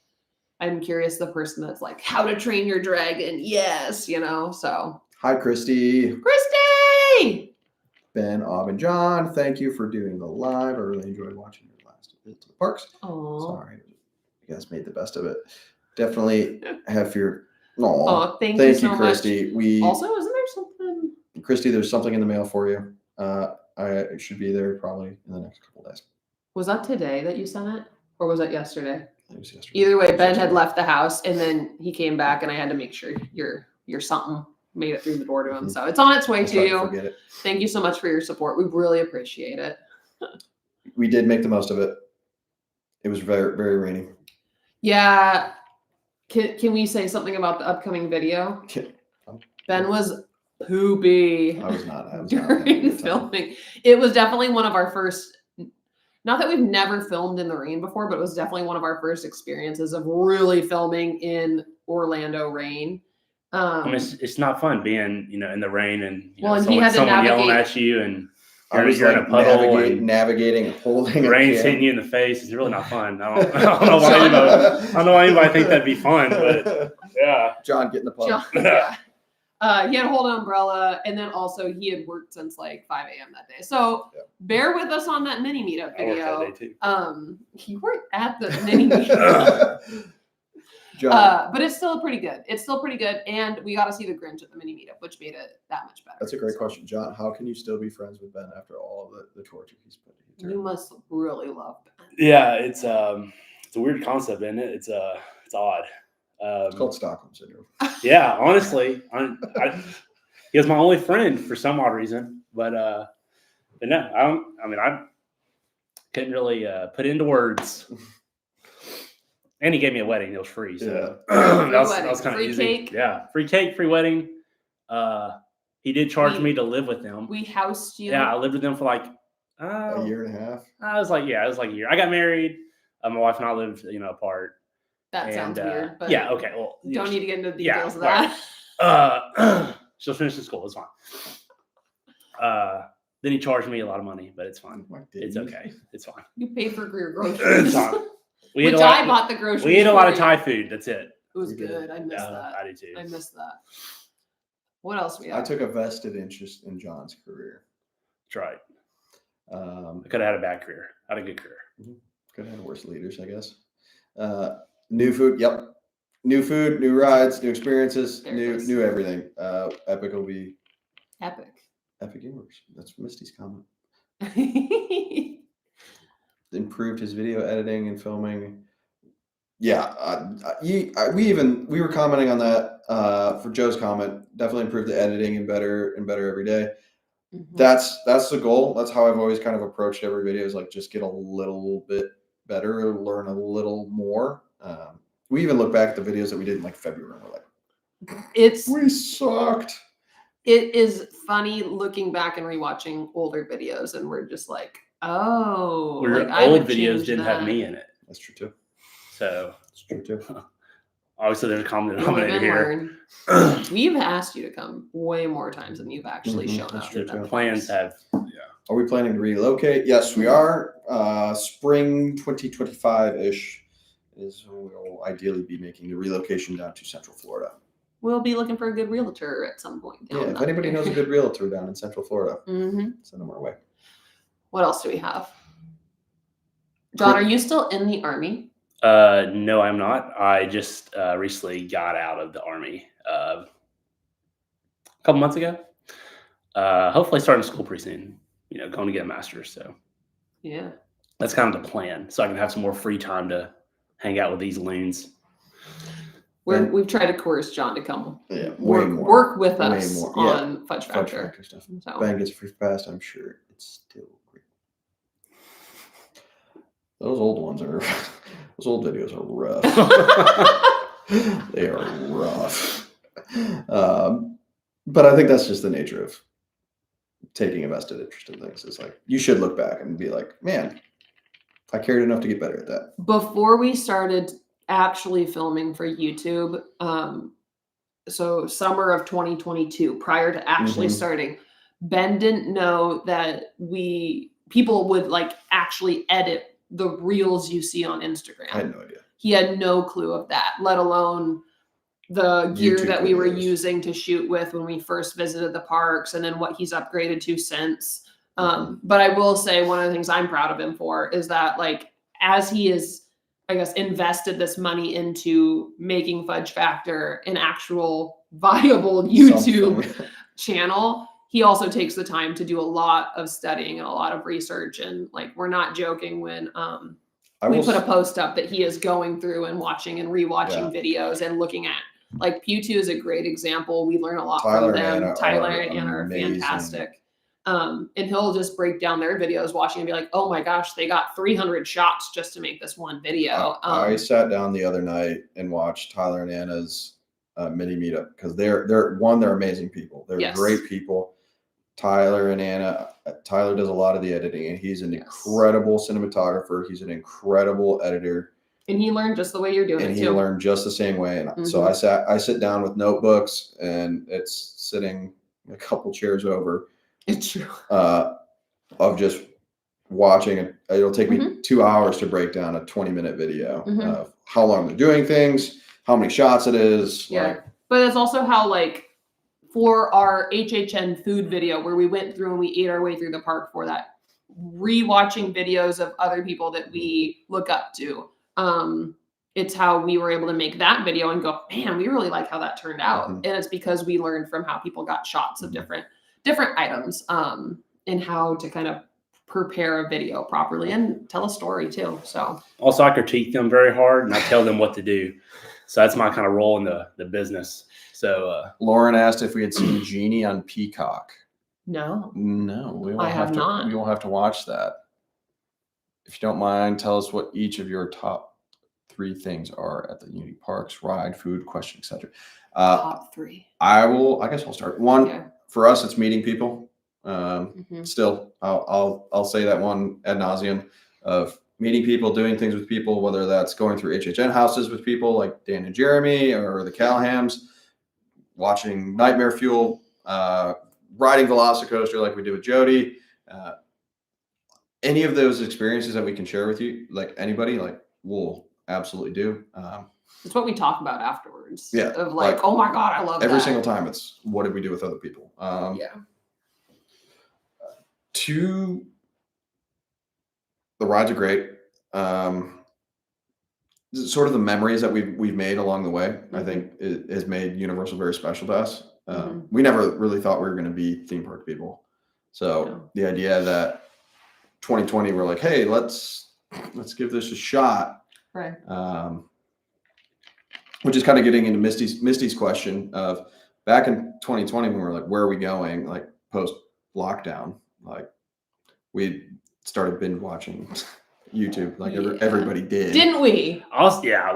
I'm curious the person that's like, how to train your dragon. Yes, so. Hi, Christy, Christy! Ben, and John. Thank you for doing the live. I really enjoyed watching your last visit to the parks. Oh. Sorry, you guys made the best of it. Definitely have your. Oh, thank you Thank so you, Christy. We Also, isn't there something? Christy, there's something in the mail for you. I should be there probably in the next couple of days. Was that today that you sent it? Or was that yesterday? It was yesterday. Either way, It was Ben had yesterday. left the house and then he came back and I had to make sure your something made it through the door to him. Mhm. So it's on its way I'll to try to you. forget it. Thank you so much for your support. We really appreciate it. We did make the most of it. It was very, very rainy. Yeah. Can we say something about the upcoming video? Ben was poopy I was not having a during good time. filming. It was definitely one of our first, not that we've never filmed in the rain before, but it was definitely one of our first experiences of really filming in Orlando rain. I mean, it's not fun being, in the rain and, Well, and he had to someone yelling navigate- at you and I was you're in like a puddle navigating, holding. a rain's can. hitting you in the face. It's really not fun. I don't know why anybody, I don't know why anybody think that'd be fun, but yeah. John, get in the pub. John, yeah. He had to hold an umbrella, and then also he had worked since like 5 a.m. that day. So Yep. bear with us on that mini meetup I worked that video. day too. He worked at the mini meetup. John, But it's still pretty good. It's still pretty good, and we got to see the Grinch at the mini meetup, which made it that much better. that's a great So question. John, how can you still be friends with Ben after all of the torture he's put You through? must really love Ben. Yeah, it's a weird concept, isn't it? It's odd. It's called Stockholm syndrome. Yeah, honestly, He was my only friend for some odd reason, but no, I couldn't really put it into words. And he gave me a wedding; it was free, so that was kind of free easy. Cake. Yeah, free cake, free wedding. He did charge me to live with them. We housed you. Yeah, I lived with them for like a year and a half. I was like a year. I got married. My wife and I lived, apart. That sounds weird, but yeah, okay. Well, don't need to get into the details of that. She'll finish the school. It's fine. Then he charged me a lot of money, but it's fine. It's okay. It's fine. You paid for your groceries. It's fine. I bought the groceries. We ate a lot of Thai food. That's it. It was good. I missed that. I did too. I missed that. What else we have? I took a vested interest in John's career. That's right. I could have had a bad career. I had a good career. Could have had worse leaders, I guess. New food. Yep. New food, new rides, new experiences, new everything. Epic will be epic universe. That's Misty's comment. Improved his video editing and filming. Yeah, we were commenting on that for Joe's comment. Definitely improved the editing and better every day. Mm-hmm. That's the goal. That's how I've always kind of approached every video, is like just get a little bit better, learn a little more. We even look back at the videos that we did in like February and we're like, we sucked. It is funny looking back and rewatching older videos, and we're just like, oh, old videos didn't have me in it. That's true too. So it's true too. Obviously, there's a common denominator here. We've asked you to come way more times than you've actually shown up. The plans have. Yeah. Are we planning to relocate? Yes, we are. Spring 2025-ish is when we'll ideally be making the relocation down to Central Florida. We'll be looking for a good realtor at some point. If anybody knows a good realtor down in Central Florida, send them our way. What else do we have? John, are you still in the Army? No, I'm not. I just recently got out of the Army a couple months ago. Hopefully starting school pretty soon. Going to get a master's. So yeah, that's kind of the plan. So I can have some more free time to hang out with these loons. We've tried to coerce John to come work with us on Fudge Factor stuff. So. Ben gets a free pass. I'm sure it's still great. Those old videos are rough. They are rough. But I think that's just the nature of taking a vested interest in things. It's like, you should look back and be like, man, I cared enough to get better at that. Before we started actually filming for YouTube, so summer of 2022, prior to actually starting, Ben didn't know that people would like actually edit the reels you see on Instagram. I had no idea. He had no clue of that, let alone the gear that we were using to shoot with when we first visited the parks, and then what he's upgraded to since. But I will say, one of the things I'm proud of him for is that, like, as he is, I guess, invested this money into making Fudge Factor an actual viable YouTube channel, he also takes the time to do a lot of studying and a lot of research. And like, we're not joking when we put a post up that he is going through and watching and rewatching videos and looking at, like, Pew2 is a great example. We learn a lot from them. Tyler and Anna are fantastic. And he'll just break down their videos, watching and be like, oh my gosh, they got 300 shots just to make this one video. I sat down the other night and watched Tyler and Anna's mini meetup, because they're amazing people. They're great people. Tyler and Anna, Tyler does a lot of the editing, and he's an incredible cinematographer. He's an incredible editor. And he learned just the way you're doing it too. And he learned just the same way. And so I sit down with notebooks, and it's sitting a couple chairs over. It's true. Of just watching it. It'll take me 2 hours to break down a 20-minute video of how long they're doing things, how many shots it is. Yeah. But it's also how, like, for our HHN food video, where we went through and we ate our way through the park for that, rewatching videos of other people that we look up to. It's how we were able to make that video and go, man, we really like how that turned out. And it's because we learned from how people got shots of different items, and how to kind of prepare a video properly and tell a story too. So also, I critique them very hard, and I tell them what to do. So that's my kind of role in the business. So Lauren asked if we had seen Genie on Peacock. No. No, we won't I have to. not. We won't have to watch that. If you don't mind, tell us what each of your top 3 things are at the Unity Parks: ride, food, question, etc. Top 3. I guess I'll start. One, Yeah. for us, it's meeting people. Mhm. Still, I'll say that one ad nauseum of meeting people, doing things with people, whether that's going through HHN houses with people like Dan and Jeremy or the Callahams, watching Nightmare Fuel, riding Velocicoaster like we did with Jody. Any of those experiences that we can share with you, like anybody, like we'll absolutely do. It's what we talk about afterwards. Yeah, Of like, oh my God, I love every that. single time. It's what did we do with other people? Yeah. 2, the rides are great. Sort of the memories that we've made along the way, I think, it has made Universal very special to us. We never really thought we were going to be theme park people. So the idea that 2020 we're like, hey, let's give this a shot. Right. Which is kind of getting into Misty's question of back in 2020 when we were like, where are we going? Like post lockdown, like we started binge watching YouTube, like everybody did. Didn't we?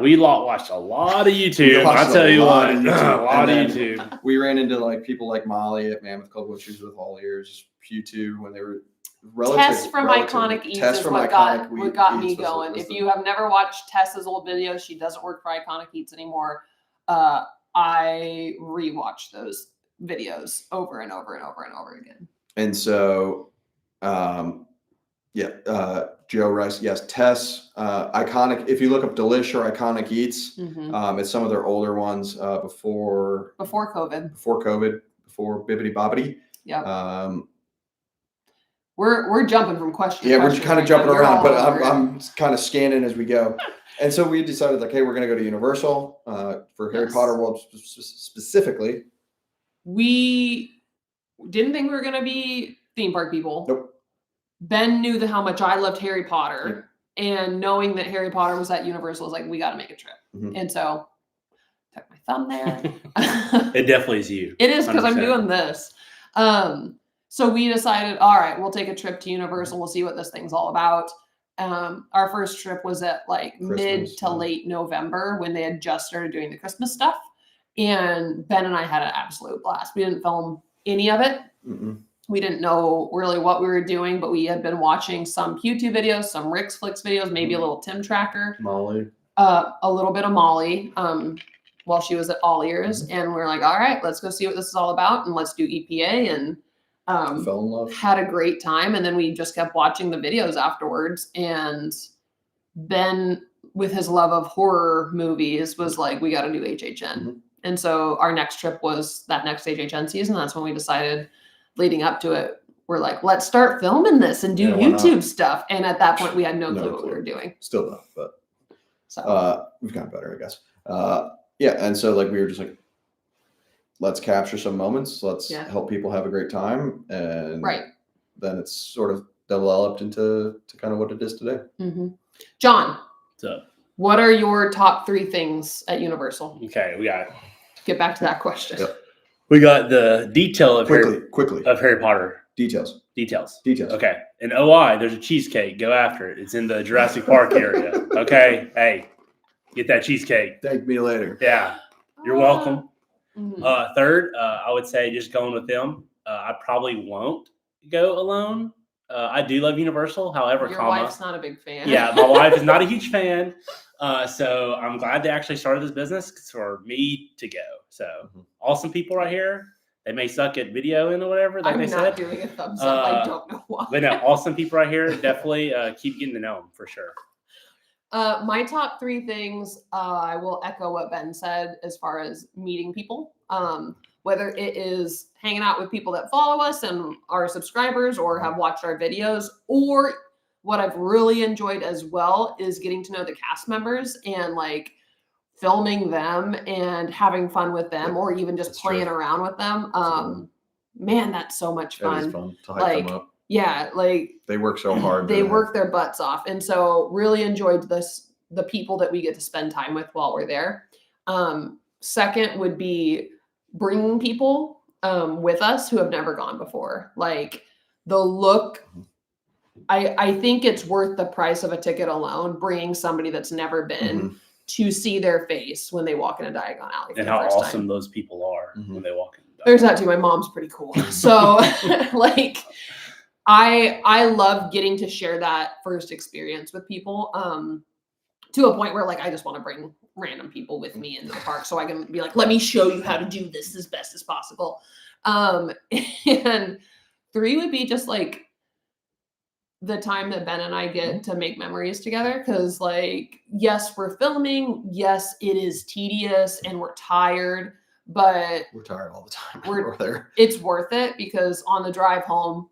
We watched a lot of YouTube. I'll tell you what, a lot of YouTube. We ran into like people like Molly at Mammoth Club, which was with All Ears, Q2 when they were Tess from Iconic Eats is what got me Eats going. If you have never watched Tess's old videos, she doesn't work for Iconic Eats anymore. I rewatched those videos over and over and over and over again. And so, Joe Rice, yes, Tess, Iconic. If you look up Delish or Iconic Eats, it's some of their older ones before COVID, before Bibbidi Bobbidi. Yeah. We're jumping from question to question. We're kind of jumping around, but I'm kind of scanning as we go. And so we decided, like, hey, we're going to go to Universal for Harry Potter World specifically. We didn't think we were going to be theme park people. Nope. Ben knew how much I loved Harry Potter, and knowing that Harry Potter was at Universal was like, we got to make a trip. And so took my thumb there. It definitely is you. It is because I'm doing this. So we decided, all right, we'll take a trip to Universal. We'll see what this thing's all about. Our first trip was at like mid to late November when they had just started doing the Christmas stuff. And Ben and I had an absolute blast. We didn't film any of it. We didn't know really what we were doing, but we had been watching some YouTube videos, some Rick's Flicks videos, maybe a little Tim Tracker. Molly. A little bit of Molly while she was at All Ears. And we're like, all right, let's go see what this is all about. And let's do EPA. And fell in love. Had a great time, and then we just kept watching the videos afterwards. And Ben, with his love of horror movies, was like, we got to do HHN. And so our next trip was that next HHN season. That's when we decided, leading up to it, we're like, let's start filming this and do YouTube stuff. And at that point, we had no clue what we were doing. Still don't, but so we've gotten better, I guess. And so like we were just like, let's capture some moments. Let's help people have a great time. And then it's sort of developed into kind of what it is today. John, what's up? What are your top 3 things at Universal? Okay, we got. Get back to that question. We got the detail of quickly of Harry Potter. Details. Okay. In OI, there's a cheesecake. Go after it. It's in the Jurassic Park area. Okay. Hey, get that cheesecake. Thank me later. Yeah. You're welcome. Third, I would say just going with them. I probably won't go alone. I do love Universal. However, your wife's not a big fan. Yeah, my wife is not a huge fan. So I'm glad they actually started this business for me to go. So awesome people right here. They may suck at videoing or whatever, like I'm they not said. doing a thumbs up. I don't know why. But no, awesome people right here. Definitely keep getting to know them for sure. My top 3 things, I will echo what Ben said as far as meeting people. Whether it is hanging out with people that follow us and are subscribers or have watched our videos, or what I've really enjoyed as well is getting to know the cast members and like filming them and having fun with them, or even just playing around with them. Man, that's so much fun. It is fun to hype them up. Yeah, like they work so hard. They work their butts off. And so really enjoyed the people that we get to spend time with while we're there. Second would be bringing people with us who have never gone before. Like the look, I think it's worth the price of a ticket alone, bringing somebody that's never been to see their face when they walk in a Diagon Alley for And the how first awesome time. those people are when they walk in. There's that too. My mom's pretty cool. So like I love getting to share that first experience with people to a point where like I just want to bring random people with me into the park so I can be like, let me show you how to do this as best as possible. And 3 would be just like the time that Ben and I get to make memories together. Cause like, yes, we're filming. Yes, it is tedious and we're tired, but We're tired all the time. We're- We're there. it's worth it because on the drive home,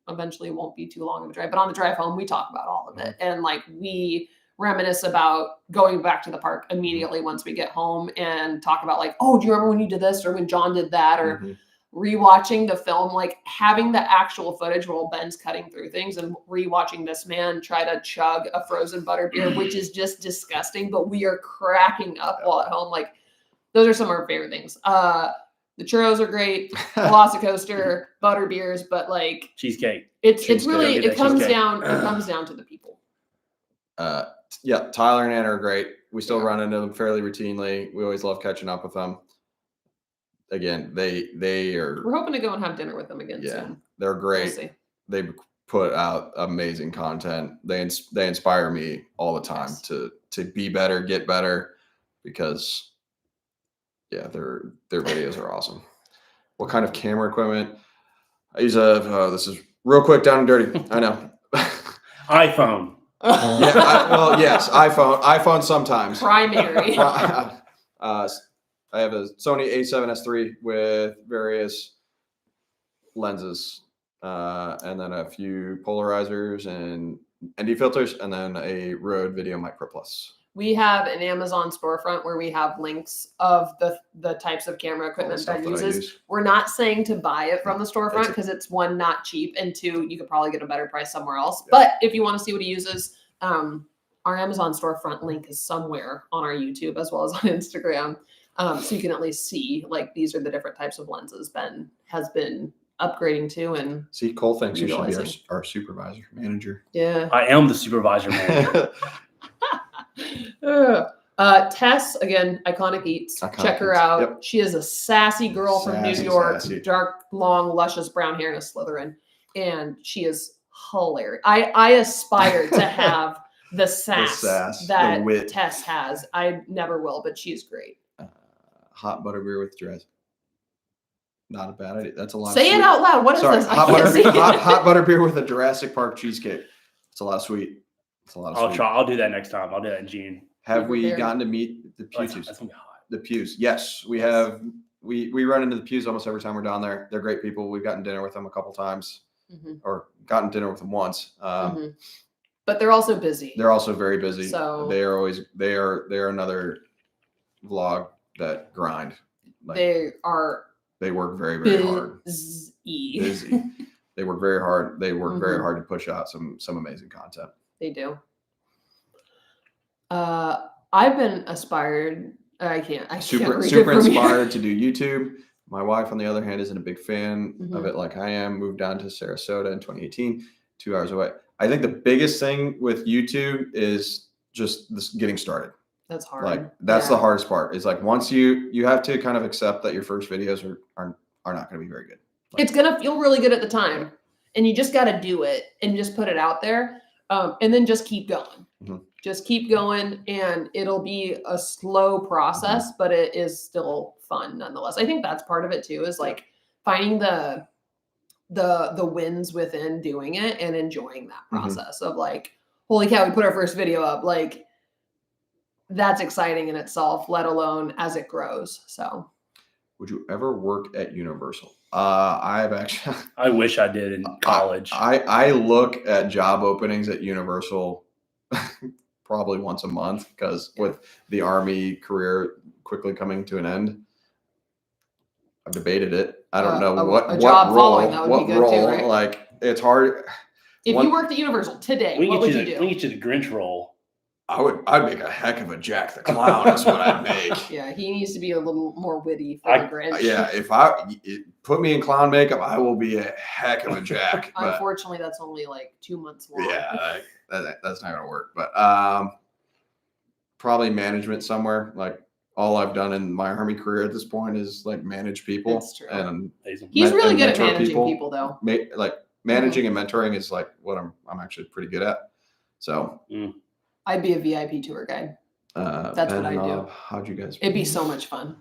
eventually it won't be too long of a drive, but on the drive home, we talk about all of it. And like we reminisce about going back to the park immediately once we get home and talk about like, oh, do you remember when you did this or when John did that or rewatching the film, like having the actual footage while Ben's cutting through things and rewatching this man try to chug a frozen butterbeer, which is just disgusting, but we are cracking up while at home. Like those are some of our favorite things. The churros are great, Velocicoaster, butter beers, but like cheesecake. it's Cheesecake. really Get that it comes cheesecake. down to the people. Yeah, Tyler and Anna are great. We still Yeah. run into them fairly routinely. We always love catching up with them. Again, they are We're hoping to go and have dinner with them again soon. they're We'll great. see. They put out amazing content. They inspire me all the time to be better, get better, because their videos are awesome. What kind of camera equipment? I use this is real quick, down and dirty. I know. iPhone. Yes, iPhone sometimes. Primary. I have a Sony A7S III with various lenses, and then a few polarizers and ND filters, and then a Rode Video Micro Plus. We have an Amazon storefront where we have links of the types of camera equipment stuff Ben that I uses. use. We're not saying to buy it from the storefront It's- because it's one, not cheap, and two, you could probably get a better price somewhere else. Yeah. But if you want to see what he uses, our Amazon storefront link is somewhere on our YouTube as well as on Instagram. So you can at least see like these are the different types of lenses Ben has been upgrading to. And See, Cole thinks you should be utilizing. our supervisor, manager. yeah. I am the supervisor manager. Tess, again, Iconic Eats. Iconic Check her Eats, out. yep. She is a sassy girl from New Sassy, York, sassy. dark, long, luscious brown hair and a Slytherin. And she is hilarious. I aspire to have the sass, sass, the that wit. Tess has. I never will, but she's great. Hot butterbeer with dress. Not a bad idea. That's a lot. Say of it sweet. out loud. What is Sorry, this? I hot can't see it. hot butterbeer with a Jurassic Park cheesecake. It's a lot of sweet. It's a lot of I'll sweet. try. I'll do that next time. I'll do that in June. Have we There. gotten to meet the Oh, Pews? that's gonna be hot. The Pews. Yes, we have. We run into the Pews almost every time we're down there. They're great people. We've gotten dinner with them a couple times, or gotten dinner with them once. But they're also busy. They're also very busy. So- they're another vlog that grind. Like, They are they work very, very hard. busy. Busy. They work very hard. They work very Mhm. hard to push out some amazing content. They do. I've been aspired. I can't Super read it from here. inspired to do YouTube. My wife, on the other hand, isn't a big fan of Mhm. it like I am. Moved down to Sarasota in 2018, 2 hours away. I think the biggest thing with YouTube is just this getting started. That's hard. Like that's the Yeah. hardest part. Is like once you have to kind of accept that your first videos are not going to be very good. It's gonna feel really good at the time, and you just got to do it and just put it out there, and then just keep going. Mhm. Just keep going, and it'll be a slow process, but it is still fun nonetheless. I think that's part of it too. Is like finding the wins within doing it and enjoying that process of like, holy cow, we put our first video up. Like that's exciting in itself, let alone as it grows. So. Would you ever work at Universal? I have actually. I wish I did in college. I look at job openings at Universal probably once a month because with the Army career quickly coming to an end, I've debated it. I don't know what job role, following that would what be good role. too, right? Like it's hard. If One- you worked at Universal today, we what can would get you you do? the Grinch role. I'd make a heck of a Jack the Clown. Is what I'd make. Yeah, he needs to be a little more witty for the Grinch. Yeah, if put me in clown makeup, I will be a heck of a Jack. But Unfortunately, that's only like 2 months long. yeah, that's not gonna work. But probably management somewhere. Like all I've done in my Army career at this point is like manage people. That's true. And He's really good at managing people though. Like managing and mentoring is like what I'm actually pretty good at. So I'd be a VIP tour guide. That's what I do. How'd you guys? It'd be so much fun.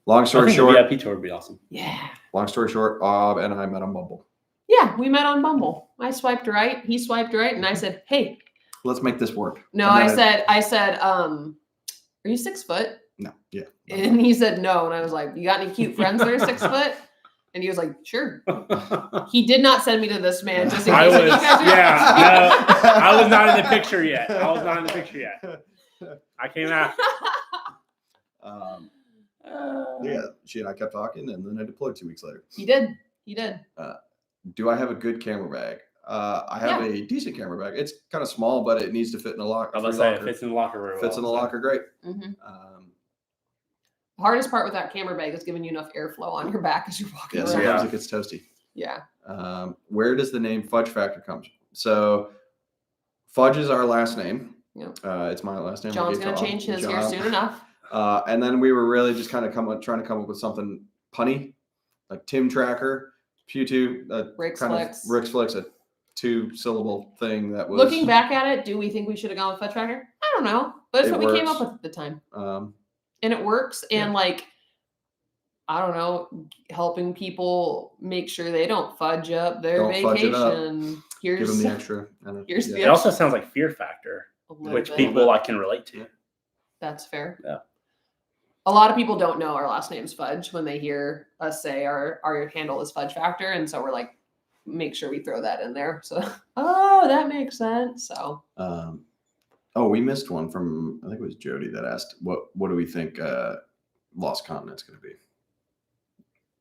Long story short, the VIP tour would be awesome. Yeah. Long story short, and I met on Bumble. Yeah, we met on Bumble. I swiped right, he swiped right, and I said, "Hey, let's make this work." No, I said, are you 6 foot? No, yeah. No. And he said no, and I was like, "You got any cute friends that are 6 foot?" And he was like, "Sure." He did not send me to this man. Just in case I was not in the picture yet. I came out. Yeah, she and I kept talking, and then I deployed 2 weeks later. He did. Do I have a good camera bag? I have a decent camera bag. It's kind of small, but it needs to fit in a locker. I was going to say, it fits in the locker room. Fits in the locker, great. Mm-hmm. The hardest part with that camera bag is giving you enough airflow on your back as you're walking around. Sometimes it gets toasty. Yeah. Where does the name Fudge Factor come from? So, Fudge is our last name. Yep. It's my last name. John's going to change his here soon enough. And then we were really just kind of trying to come up with something punny, like Tim Tracker, Pew2, Rick's Flicks, a 2-syllable thing that was. Looking back at it, do we think we should have gone with Fudge Factor? I don't know, but it's what we came up with at the time. And it works. And like, I don't know, helping people make sure they don't fudge up their vacation. Give them the extra. It also sounds like Fear Factor, which people can relate to. That's fair. Yeah. A lot of people don't know our last name's Fudge when they hear us say our handle is Fudge Factor. And so we're like, make sure we throw that in there. So, that makes sense. So, we missed one from, I think it was Jody that asked, what do we think Lost Continent's going to be?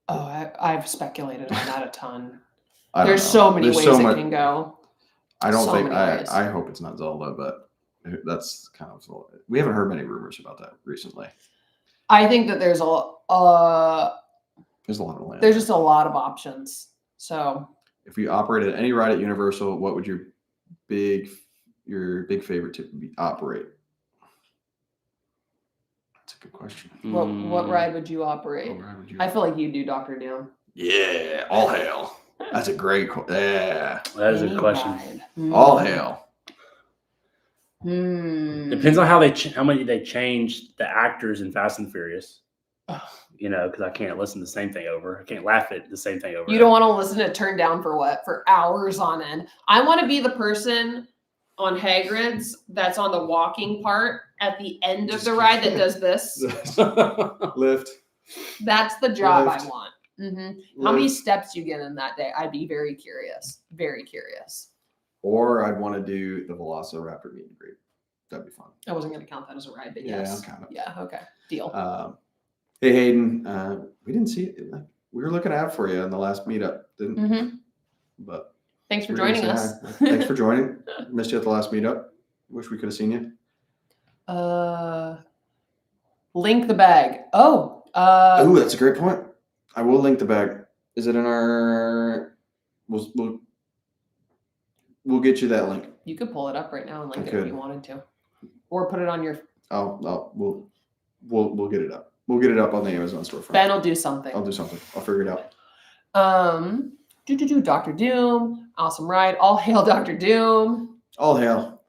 I've speculated on that a ton. There's so many ways it can go. I don't think, I hope it's not Zelda, but that's kind of, we haven't heard many rumors about that recently. I think that there's a lot of land. There's just a lot of options. So if you operated any ride at Universal, what would your big favorite to operate? That's a good question. What ride would you operate? I feel like you do Dr. Doom. Yeah, all hail. That's a great that is a good question. All hail. Depends on how many they changed the actors in Fast and Furious. Because I can't listen to the same thing over. I can't laugh at the same thing over. You don't want to listen to Turn Down for what? For hours on end. I want to be the person on Hagrid's that's on the walking part at the end of the ride that does this. Lift. That's the job I want. Mm-hmm. How many steps you get in that day? I'd be very curious. Very curious. Or I'd want to do the Velociraptor meet and greet. That'd be fun. I wasn't going to count that as a ride, but yes. Yeah, kind of. Yeah, okay. Deal. Hey, Hayden, we didn't see it. We were looking out for you in the last meetup, But thanks for joining us. Thanks for joining. Missed you at the last meetup. Wish we could have seen you. Link the bag. Oh, that's a great point. I will link the bag. Is it in our? We'll get you that link. You could pull it up right now and link it if you wanted to, or put it on your. We'll get it up. We'll get it up on the Amazon storefront. Ben will do something. I'll do something. I'll figure it out. Dr. Doom. Awesome ride. All hail Dr. Doom. All hail.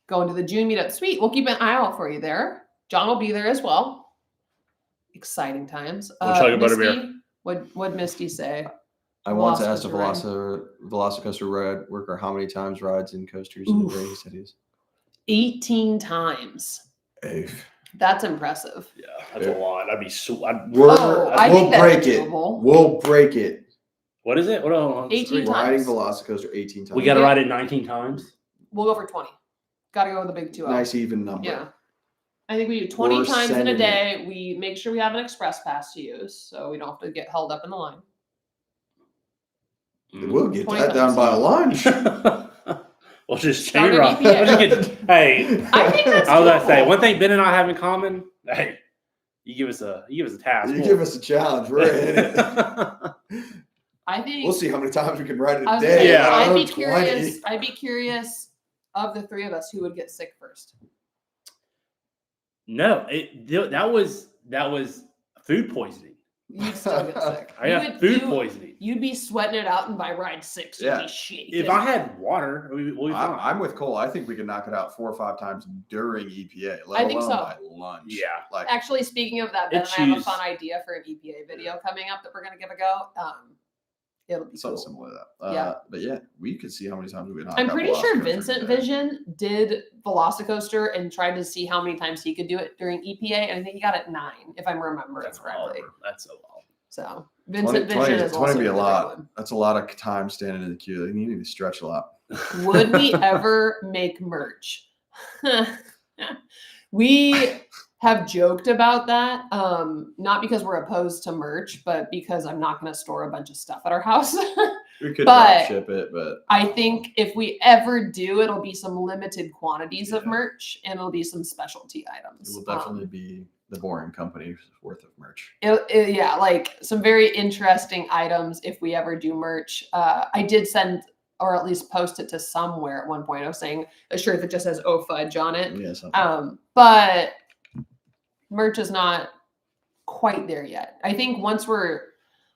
Going to the June meetup. Sweet. We'll keep an eye out for you there. John will be there as well. Exciting times. Misty, what'd Misty say? I once asked a Velocicoaster ride worker how many times rides and coasters in a day. He said he was 18 times. That's impressive. Yeah, that's a lot. I'd be so. We'll break it. We'll break it. What is it? 18 times. Riding Velocicoaster 18 times. We got to ride it 19 times. We'll go for 20. Got to go with the big 2. Nice even number. Yeah. I think we do 20 times in a day. We make sure we have an express pass to use, so we don't have to get held up in the line. We'll get that down by lunch. We'll just Start chain an ride. EPA. We'll just get- hey, I think that's I was about to say cool. one thing Ben and I have in common. Hey, you give us a task. You give us a challenge. We're in it. I think We'll see how many times we can write it I a was day. gonna say, Yeah. I'd be 20. curious. I'd be curious of the three of us who would get sick first. No, that was food poisoning. You'd still get sick. I You got would- food you- poisoning. You'd be sweating it out, and by ride 6, you'd Yeah. be shaking. If I had water, we'll be fine. I'm with Cole. I think we can knock it out 4 or 5 times during EPA, let I think alone so. by lunch. Yeah. Like Actually, speaking of that, Ben and I have a Choose- fun idea for an EPA video coming up that we're gonna give a go. It'll be something cool. similar to that. Yeah. But yeah, we could see how many times we can knock I'm out pretty sure Velocicoaster Vincent today. Vision did Velocicoaster and tried to see how many times he could do it during EPA, and I think he got it 9, if I'm remembering That's correctly. all. That's so long. So 20, Vincent 20 Vision is 20 also be a another lot. one. That's a lot of time standing in the queue. You need to stretch a lot. Would we ever make merch? We have joked about that, not because we're opposed to merch, but because I'm not going to store a bunch of stuff at our house. We could But- drop ship it, but I think if we ever do, it'll be some limited quantities of Yeah. merch, and it'll be some specialty items. it will definitely be the Boring Company's worth of merch. Yeah, like some very interesting items if we ever do merch. I did send, or at least post it to somewhere at one point. I was saying a shirt that just says "Oh Fudge" on it. Yeah, something. But merch is not quite there yet. I think once we're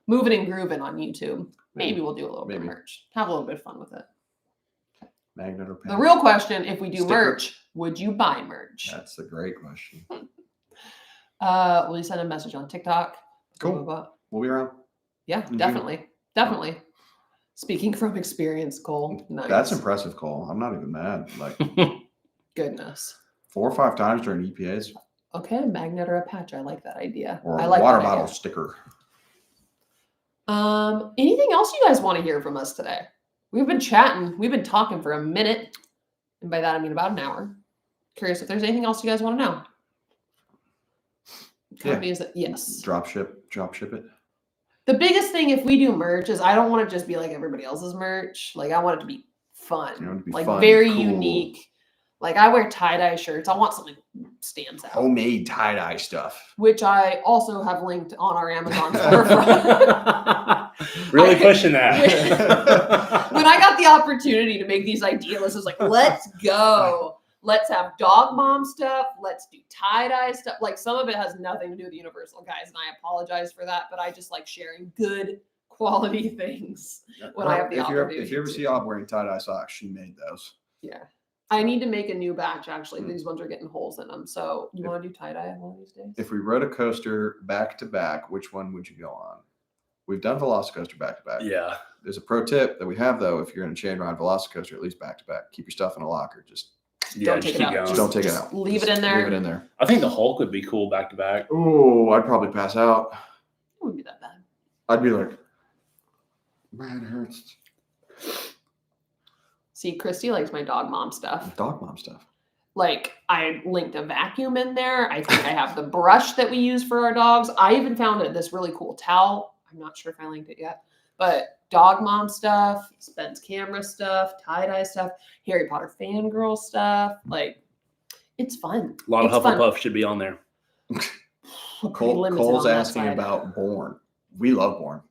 moving and grooving on YouTube, maybe we'll do a little bit of Maybe. merch. Have a little bit of fun with it. Magnet or pen. The real question, if we do Sticker. merch, would you buy merch? That's a great question. Will you send a message on TikTok? Cool. Blah, blah, blah. We'll be around. Yeah, you- definitely. Definitely. Speaking from experience, Cole. Nice. That's impressive, Cole. I'm not even mad. Like Goodness. 4 or 5 times during EPAs Okay, a magnet or a patch. I like that idea. or I a like water that bottle idea. sticker. Anything else you guys want to hear from us today? We've been chatting. We've been talking for a minute. And by that, I mean about an hour. Curious if there's anything else you guys want to know. Yeah. Copy is that yes. Drop ship it. The biggest thing if we do merch is I don't want to just be like everybody else's merch. Like I want it to be fun. You want it to be like fun, very cool. unique. Like I wear tie-dye shirts. I want something that stands out. Homemade tie-dye stuff. Which I also have linked on our Amazon storefront. Really I- pushing that. When I got the opportunity to make these idea lists, I was like, let's go. Let's have dog mom stuff. Let's do tie-dye stuff. Like some of it has nothing to do with Universal, guys, and I apologize for that, but I just like sharing good quality things when I have the if you ever opportunity see to. Ob wearing tie-dye socks, she made those. Yeah. I need to make a new batch actually. Mm. These ones are getting holes in them. So you want to do tie-dye one of these days? If we rode a coaster back to back, which one would you go on? We've done Velocicoaster back to back. Yeah. There's a pro tip that we have though. If you're going to chain ride Velocicoaster, at least back to back, keep your stuff in a locker. Just Yeah, Don't just take it keep out. going. Just don't take it Just out. leave it Just in there. Leave it in there. I think the Hulk would be cool back to back. Oh, I'd probably pass out. It wouldn't be that bad. I'd be like, man, it hurts. See, Christy likes my dog mom stuff. Dog mom stuff. Like I linked a vacuum in there. I think I have the brush that we use for our dogs. I even found this really cool towel. I'm not sure if I linked it yet, but dog mom stuff, Spence camera stuff, tie-dye stuff, Harry Potter fangirl stuff. Like it's fun. A lot of It's fun. Hufflepuff should be on there. We're pretty limited Cole's on that asking side. about Born. We love Born.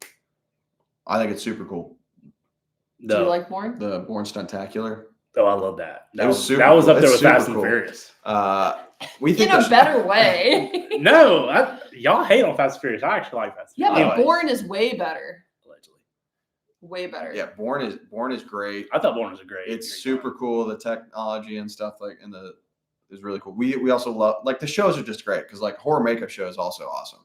I think it's super cool. Do you like Born? The Born Stuntacular. Oh, I love that. It was super that was cool. up there It's with Fast super and cool. Furious. We In think a there's- better way. No, y'all hate on Fast and Furious. I actually like Fast and Yeah, Furious. but like- Born is way better. Allegedly. Way better. Yeah, Born is great. I thought Born was a great. It's great super time. cool. The technology and stuff is really cool. We also love the shows are just great because horror makeup show is also awesome.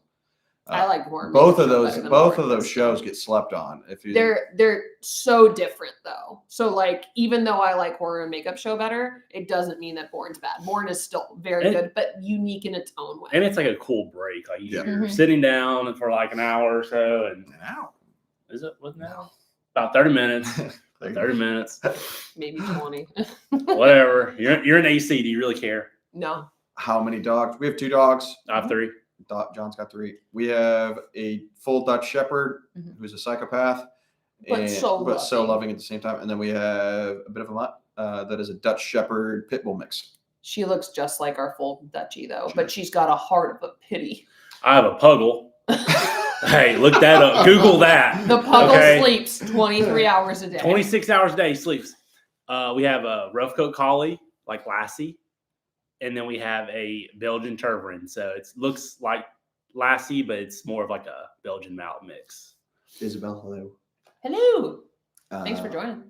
I like horror. both makeup of those better than both Born, of but those still. shows get slept on. If you They're so different though. So even though I like horror and makeup show better, it doesn't mean that Born's bad. Born is still very And- good, but unique in its own way. And it's like a cool break. Like Yeah. you're Mhm. sitting down for like an hour or so, and now is it what now? About 30 minutes. 30 minutes. Maybe 20. Whatever. You're in AC. Do you really care? No. How many dogs? We have 2 dogs. I have 3. John's got 3. We have a full Dutch Shepherd Mhm. who's a psychopath, But so so loving. loving at the same time. And then we have a bit of a mutt that is a Dutch Shepherd pit bull mix. She looks just like our full Dutchie though, but she's got a heart of a pity. I have a puggle. Hey, look that up. Google that. The puggle sleeps 23 hours a day. 26 hours a day sleeps. We have a rough coat collie, like Lassie. And then we have a Belgian Tervuren. So it looks like Lassie, but it's more of like a Belgian Mallet mix. Isabel, hello. Hello. Thanks for joining.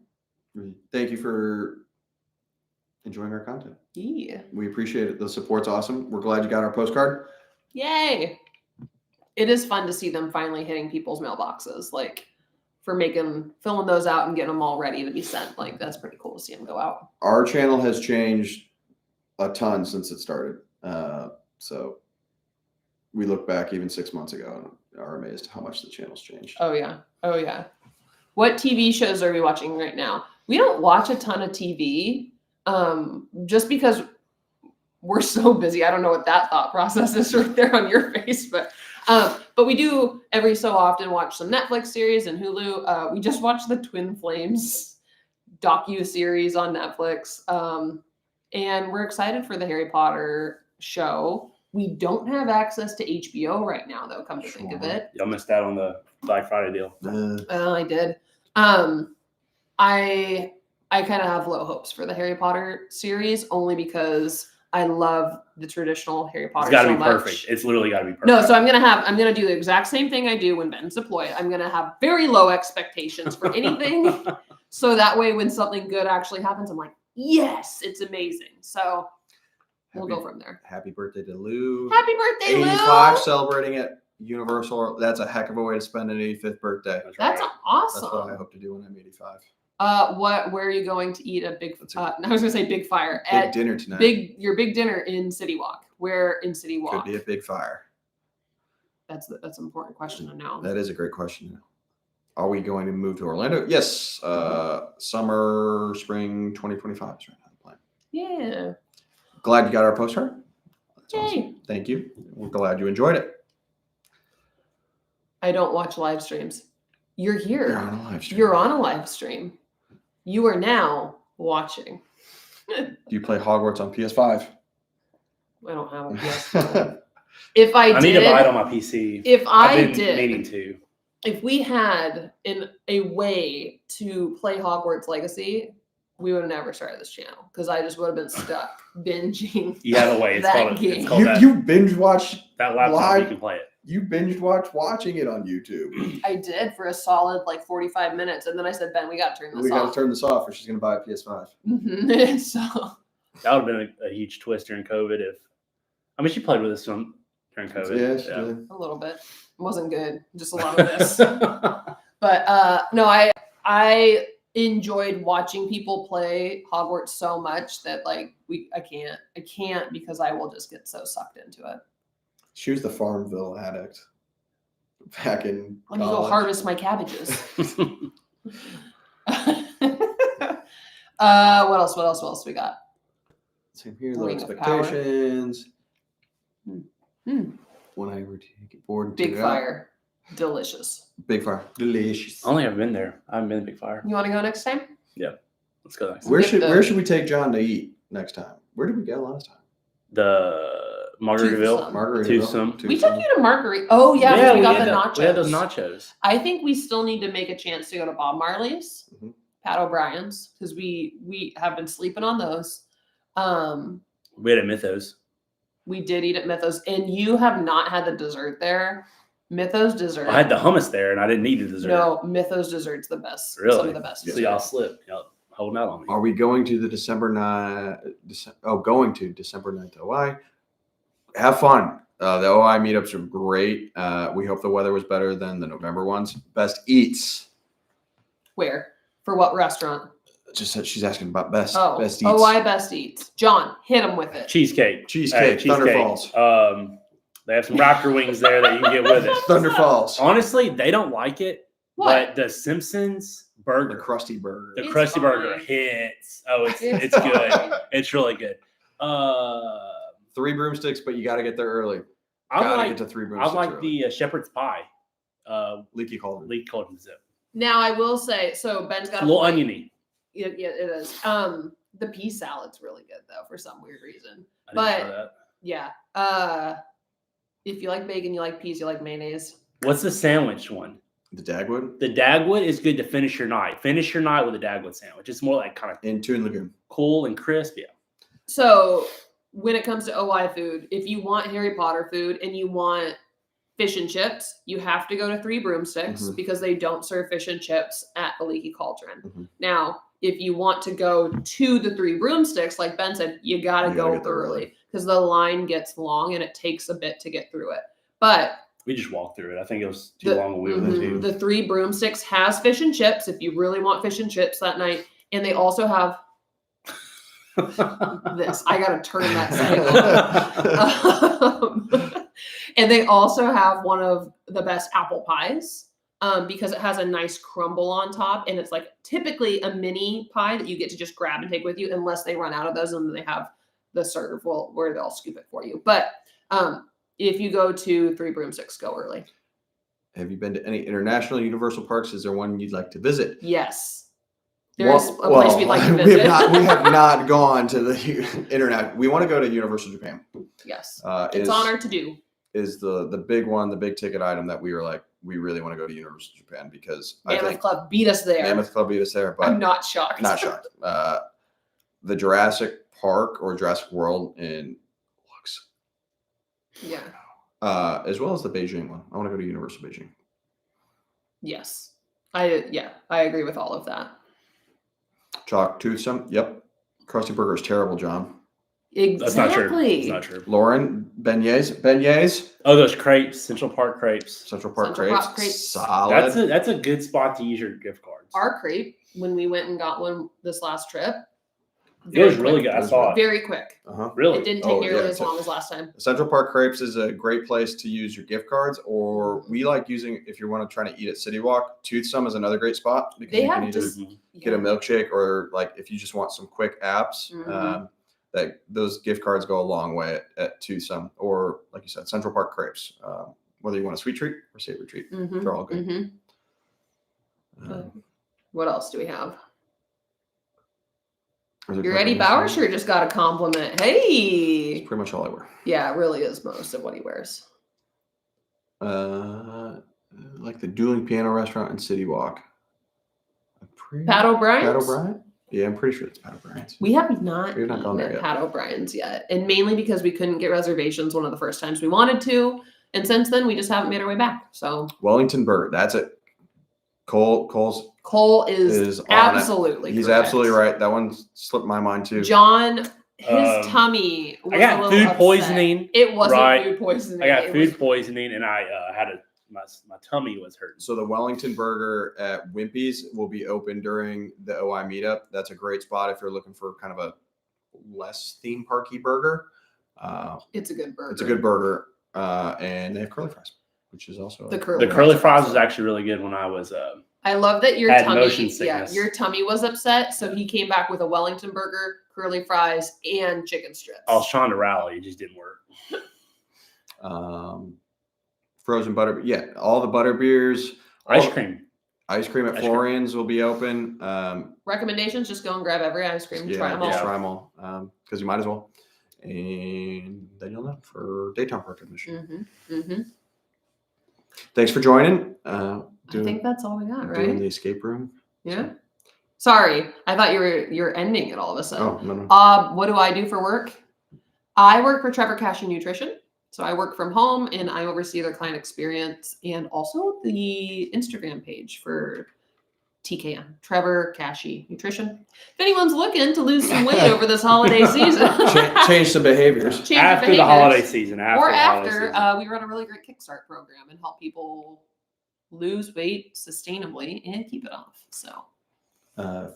Thank you for enjoying our content. Yeah. We appreciate it. The support's awesome. We're glad you got our postcard. Yay. It is fun to see them finally hitting people's mailboxes, like for filling those out and getting them all ready to be sent. Like that's pretty cool to see them go out. Our channel has changed a ton since it started. So we look back even 6 months ago and are amazed how much the channel's changed. Oh yeah. Oh yeah. What TV shows are we watching right now? We don't watch a ton of TV, just because we're so busy. I don't know what that thought process is right there on your face, but we do every so often watch some Netflix series and Hulu. We just watched the Twin Flames docu-series on Netflix. And we're excited for the Harry Potter show. We don't have access to HBO right now, though, come to think of it. Y'all missed out on the Black Friday deal. I did. I kind of have low hopes for the Harry Potter series, only because I love the traditional Harry Potter. It's got to be much. perfect. It's literally got to be perfect. No, so I'm gonna do the exact same thing I do when Ben's deployed. I'm gonna have very low expectations for anything, so that way when something good actually happens, I'm like, yes, it's amazing. So we'll go from there. Happy birthday to Lou. Happy birthday, 85, Lou! celebrating at Universal. That's a heck of a way to spend an 85th birthday. That's That's awesome. what I hope to do when I'm 85. Where are you going to eat a big? I was gonna say big fire Big dinner tonight. Your big dinner in City Walk. Where in City Walk? Could be a big fire. That's an important question to know. That is a great question. Are we going to move to Orlando? Yes. Summer, spring 2025 is right now the plan. Yeah. Glad you got our postcard. That's Yay. awesome. Thank you. We're glad you enjoyed it. I don't watch live streams. You're here. You're on a live stream. You're on a live stream. You are now watching. Do you play Hogwarts on PS5? I don't have a PS5. If I need to buy it on my PC. I've been did, meaning to. if we had a way to play Hogwarts Legacy, we would have never started this channel because I just would have been stuck binging. You have a way. It's that called, game. it's called that. You binge watch. That laptop, live- you can play it. You binge watching it on YouTube. I did for a solid 45 minutes, and then I said, Ben, we got to turn this We got off. to turn this off, or she's going to buy a PS5. Mhm. So That would have been a huge twist during COVID. She played with us during COVID. Yeah, she did. a little bit. It wasn't good. Just a lot of this. But no, I enjoyed watching people play Hogwarts so much that I can't because I will just get so sucked into it. She was the Farmville addict back in Let me go college. harvest my cabbages. What else we got? Same here, low Ring of Power. expectations. Hmm. When I ever get bored and Big tune it out. Fire. Delicious. Big Fire. Delicious. I only haven't been there. I haven't been to Big Fire. You want to go next time? Let's go next. Where Get should we take John to eat next time? Where did we go last time? The Margaritaville. Twosome. Twosome. We took you to Marguerite. Oh yeah, 'cause we got the nachos. We had those nachos. I think we still need to make a chance to go to Bob Marley's, Mhm. Pat O'Brien's, because we have been sleeping on those. We had a Mythos. We did eat at Mythos, and you have not had the dessert there. Mythos dessert. I had the hummus there, and I didn't need the dessert. No, Mythos dessert's the best. Really? Some of the best. So y'all slipped. Y'all holding out on me. Are we going to the December 9th? Going to December 9th OI. Have fun. The OI meetups are great. We hope the weather was better than the November ones. Best eats. Where? For what restaurant? Just said she's asking about best eats. OI Best Eats. John, hit him with it. Cheesecake. Cheesecake. Thunder Falls. They have some Raptor wings there that you can get with it. Thunder Falls. Honestly, they don't like it, What? but the Simpsons The burger, Krusty Burger. the It's Krusty Burger fine. hits. Oh, it's It's good. fine. It's really good. 3 broomsticks, but you got to get there early. I Gotta like get to 3 I broomsticks like early. the shepherd's pie. Leaky cauldron. Leek cauldron zip. Now I will say, so Ben's It's got a little point. oniony. it is. The pea salad's really good though for some weird reason. I didn't try But that. yeah, if you like bacon, you like peas, you like mayonnaise. What's the sandwich one? The Dagwood The Dagwood is good to finish your night. Finish your night with a Dagwood sandwich. It's more like kind of in Toon Lagoon. cool and crisp. Yeah. So when it comes to OI food, if you want Harry Potter food and you want fish and chips, you have to go to Three Broomsticks because they don't serve fish and chips at the Leaky Cauldron. Now, if you want to go to the Three Broomsticks, like Ben said, you gotta go early because the line gets long and it takes a bit to get through it. But we just walked through it. I think it was too long a wait with it too. The Three Broomsticks has fish and chips if you really want fish and chips that night, and they also have this. I gotta turn that setting on. And they also have one of the best apple pies because it has a nice crumble on top, and it's like typically a mini pie that you get to just grab and take with you, unless they run out of those and they have the serve where they'll scoop it for you. But if you go to Three Broomsticks, go early. Have you been to any international Universal parks? Is there one you'd like to visit? Yes. There's a place we'd like to visit. We have not gone to the internet. We want to go to Universal Japan. Yes. It's honored to do. Is the big one, the big ticket item that we were like, we really want to go to Universal Japan because Mammoth Club beat us there. Mammoth Club beat us there, but I'm not shocked. Not shocked. The Jurassic Park or Jurassic World in looks. Yeah. As well as the Beijing one. I want to go to Universal Beijing. Yes. I agree with all of that. Chalk Toothsome. Yep. Krusty Burger is terrible, John. Exactly. That's not true. That's not true. Lauren, beignets. Oh, those crepes, Central Park crepes. Central Park crepes. Solid. That's a good spot to use your gift cards. Our crepe, when we went and got one this last trip, it was really good. I saw it. Very quick. Really? It didn't take nearly as long as last time. Central Park Crepes is a great place to use your gift cards, or we like using if you want to try to eat at City Walk. Toothsome is another great spot because you can either get a milkshake or like if you just want some quick apps. That those gift cards go a long way at Toothsome, or like you said, Central Park Crepes. Whether you want a sweet treat or savory treat, they're all good. What else do we have? Your Eddie Bauer shirt just got a compliment. Hey, that's pretty much all I wear. Yeah, it really is most of what he wears. Like the Dueling Piano Restaurant in City Walk. Pat O'Brien's? Pat O'Brien? Yeah, I'm pretty sure it's Pat O'Brien's. We have not gone there at yet. Pat O'Brien's yet. And mainly because we couldn't get reservations one of the first times we wanted to. And since then, we just haven't made our way back. So Wellington Burger, that's it. Cole is absolutely He's correct. absolutely right. That one slipped my mind too. John, his tummy was I got a little food upset. Poisoning. It wasn't right. food poisoning. I got food poisoning, and I had my tummy was hurting. So the Wellington Burger at Wimpy's will be open during the OI meetup. That's a great spot if you're looking for kind of a less theme parky burger. It's a good burger. It's a good burger, and they have curly fries, which is also the curly fries was actually really good when I was. I love that your had tummy. motion Yeah, sickness. your tummy was upset, so he came back with a Wellington burger, curly fries, and chicken strips. I was trying to rally, it just didn't work. Frozen butter. Yeah, all the butter beers. Ice cream. Ice cream at Florian's will be open. Recommendations: just go and grab every ice cream. Try them all. Try them all because you might as well. And then you'll know for daytime park admission. Thanks for joining. I think that's all we got, Doing right? the escape room. Yeah. Sorry, I thought you're ending it all of a sudden. Oh, no. What do I do for work? I work for Trevor Cashy Nutrition. So I work from home and I oversee their client experience and also the Instagram page for TKN, Trevor Cashy Nutrition. If anyone's looking to lose some weight over this holiday season, change some behaviors. After the holiday season. We run a really great Kickstart program and help people lose weight sustainably and keep it off. So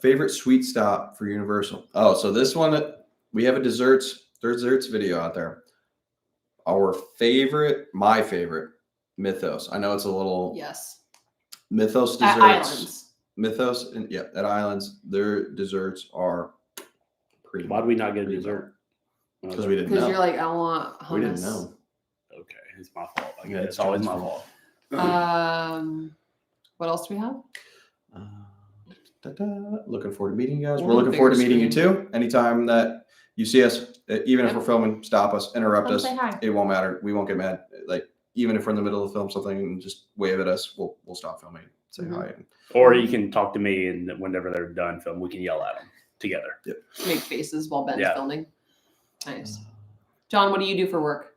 favorite sweet stop for Universal. Oh, so this one, we have a desserts video out there. My favorite, Mythos. I know it's a little Mythos desserts. At Islands. Mythos and at Islands, their desserts are pretty. Why do we not get a dessert? Because we didn't know. Because you're like, I want hummus. We didn't know. Okay, it's my fault. Yeah, It's always my fault. What else do we have? Looking forward to meeting you guys. We're We'll looking forward to bigger meeting you screen. too. Anytime that you see us, even if Yep. we're filming, stop us, interrupt Come us. say hi. It won't matter. We won't get mad. Like even if we're in the middle of film something and just wave at us, we'll stop filming, say Mhm. hi. And, Or you can talk to me, and whenever they're done film, we can yell at them together. Make faces while Ben's Yeah. filming. Nice. John, what do you do for work?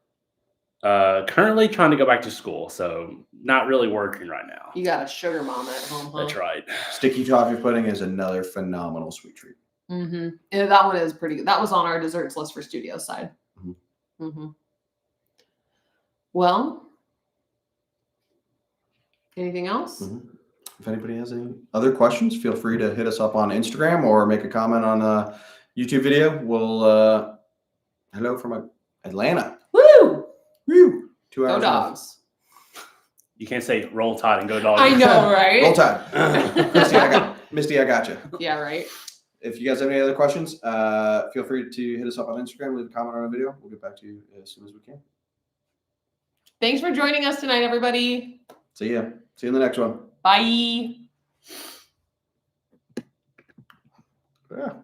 Currently trying to go back to school, so not really working right now. You got a sugar mama at home, huh? That's right. sticky toffee pudding is another phenomenal sweet treat. Mm-hmm. Yeah, that one is pretty good. That was on our desserts list for studio side. Mhm. Mm-hmm. Well, anything else? Mhm. If anybody has any other questions, feel free to hit us up on Instagram or make a comment on a YouTube video. We'll hello from Atlanta. Woo! Woo! 2 Go hours. dogs. You can't say roll tide and go dog. I know, right? Roll Tide. Misty, I got you. Yeah, right. If you guys have any other questions, feel free to hit us up on Instagram, leave a comment on a video. We'll get back to you as soon as we can. Thanks for joining us tonight, everybody. See ya. See you in the next one. Bye. Yeah.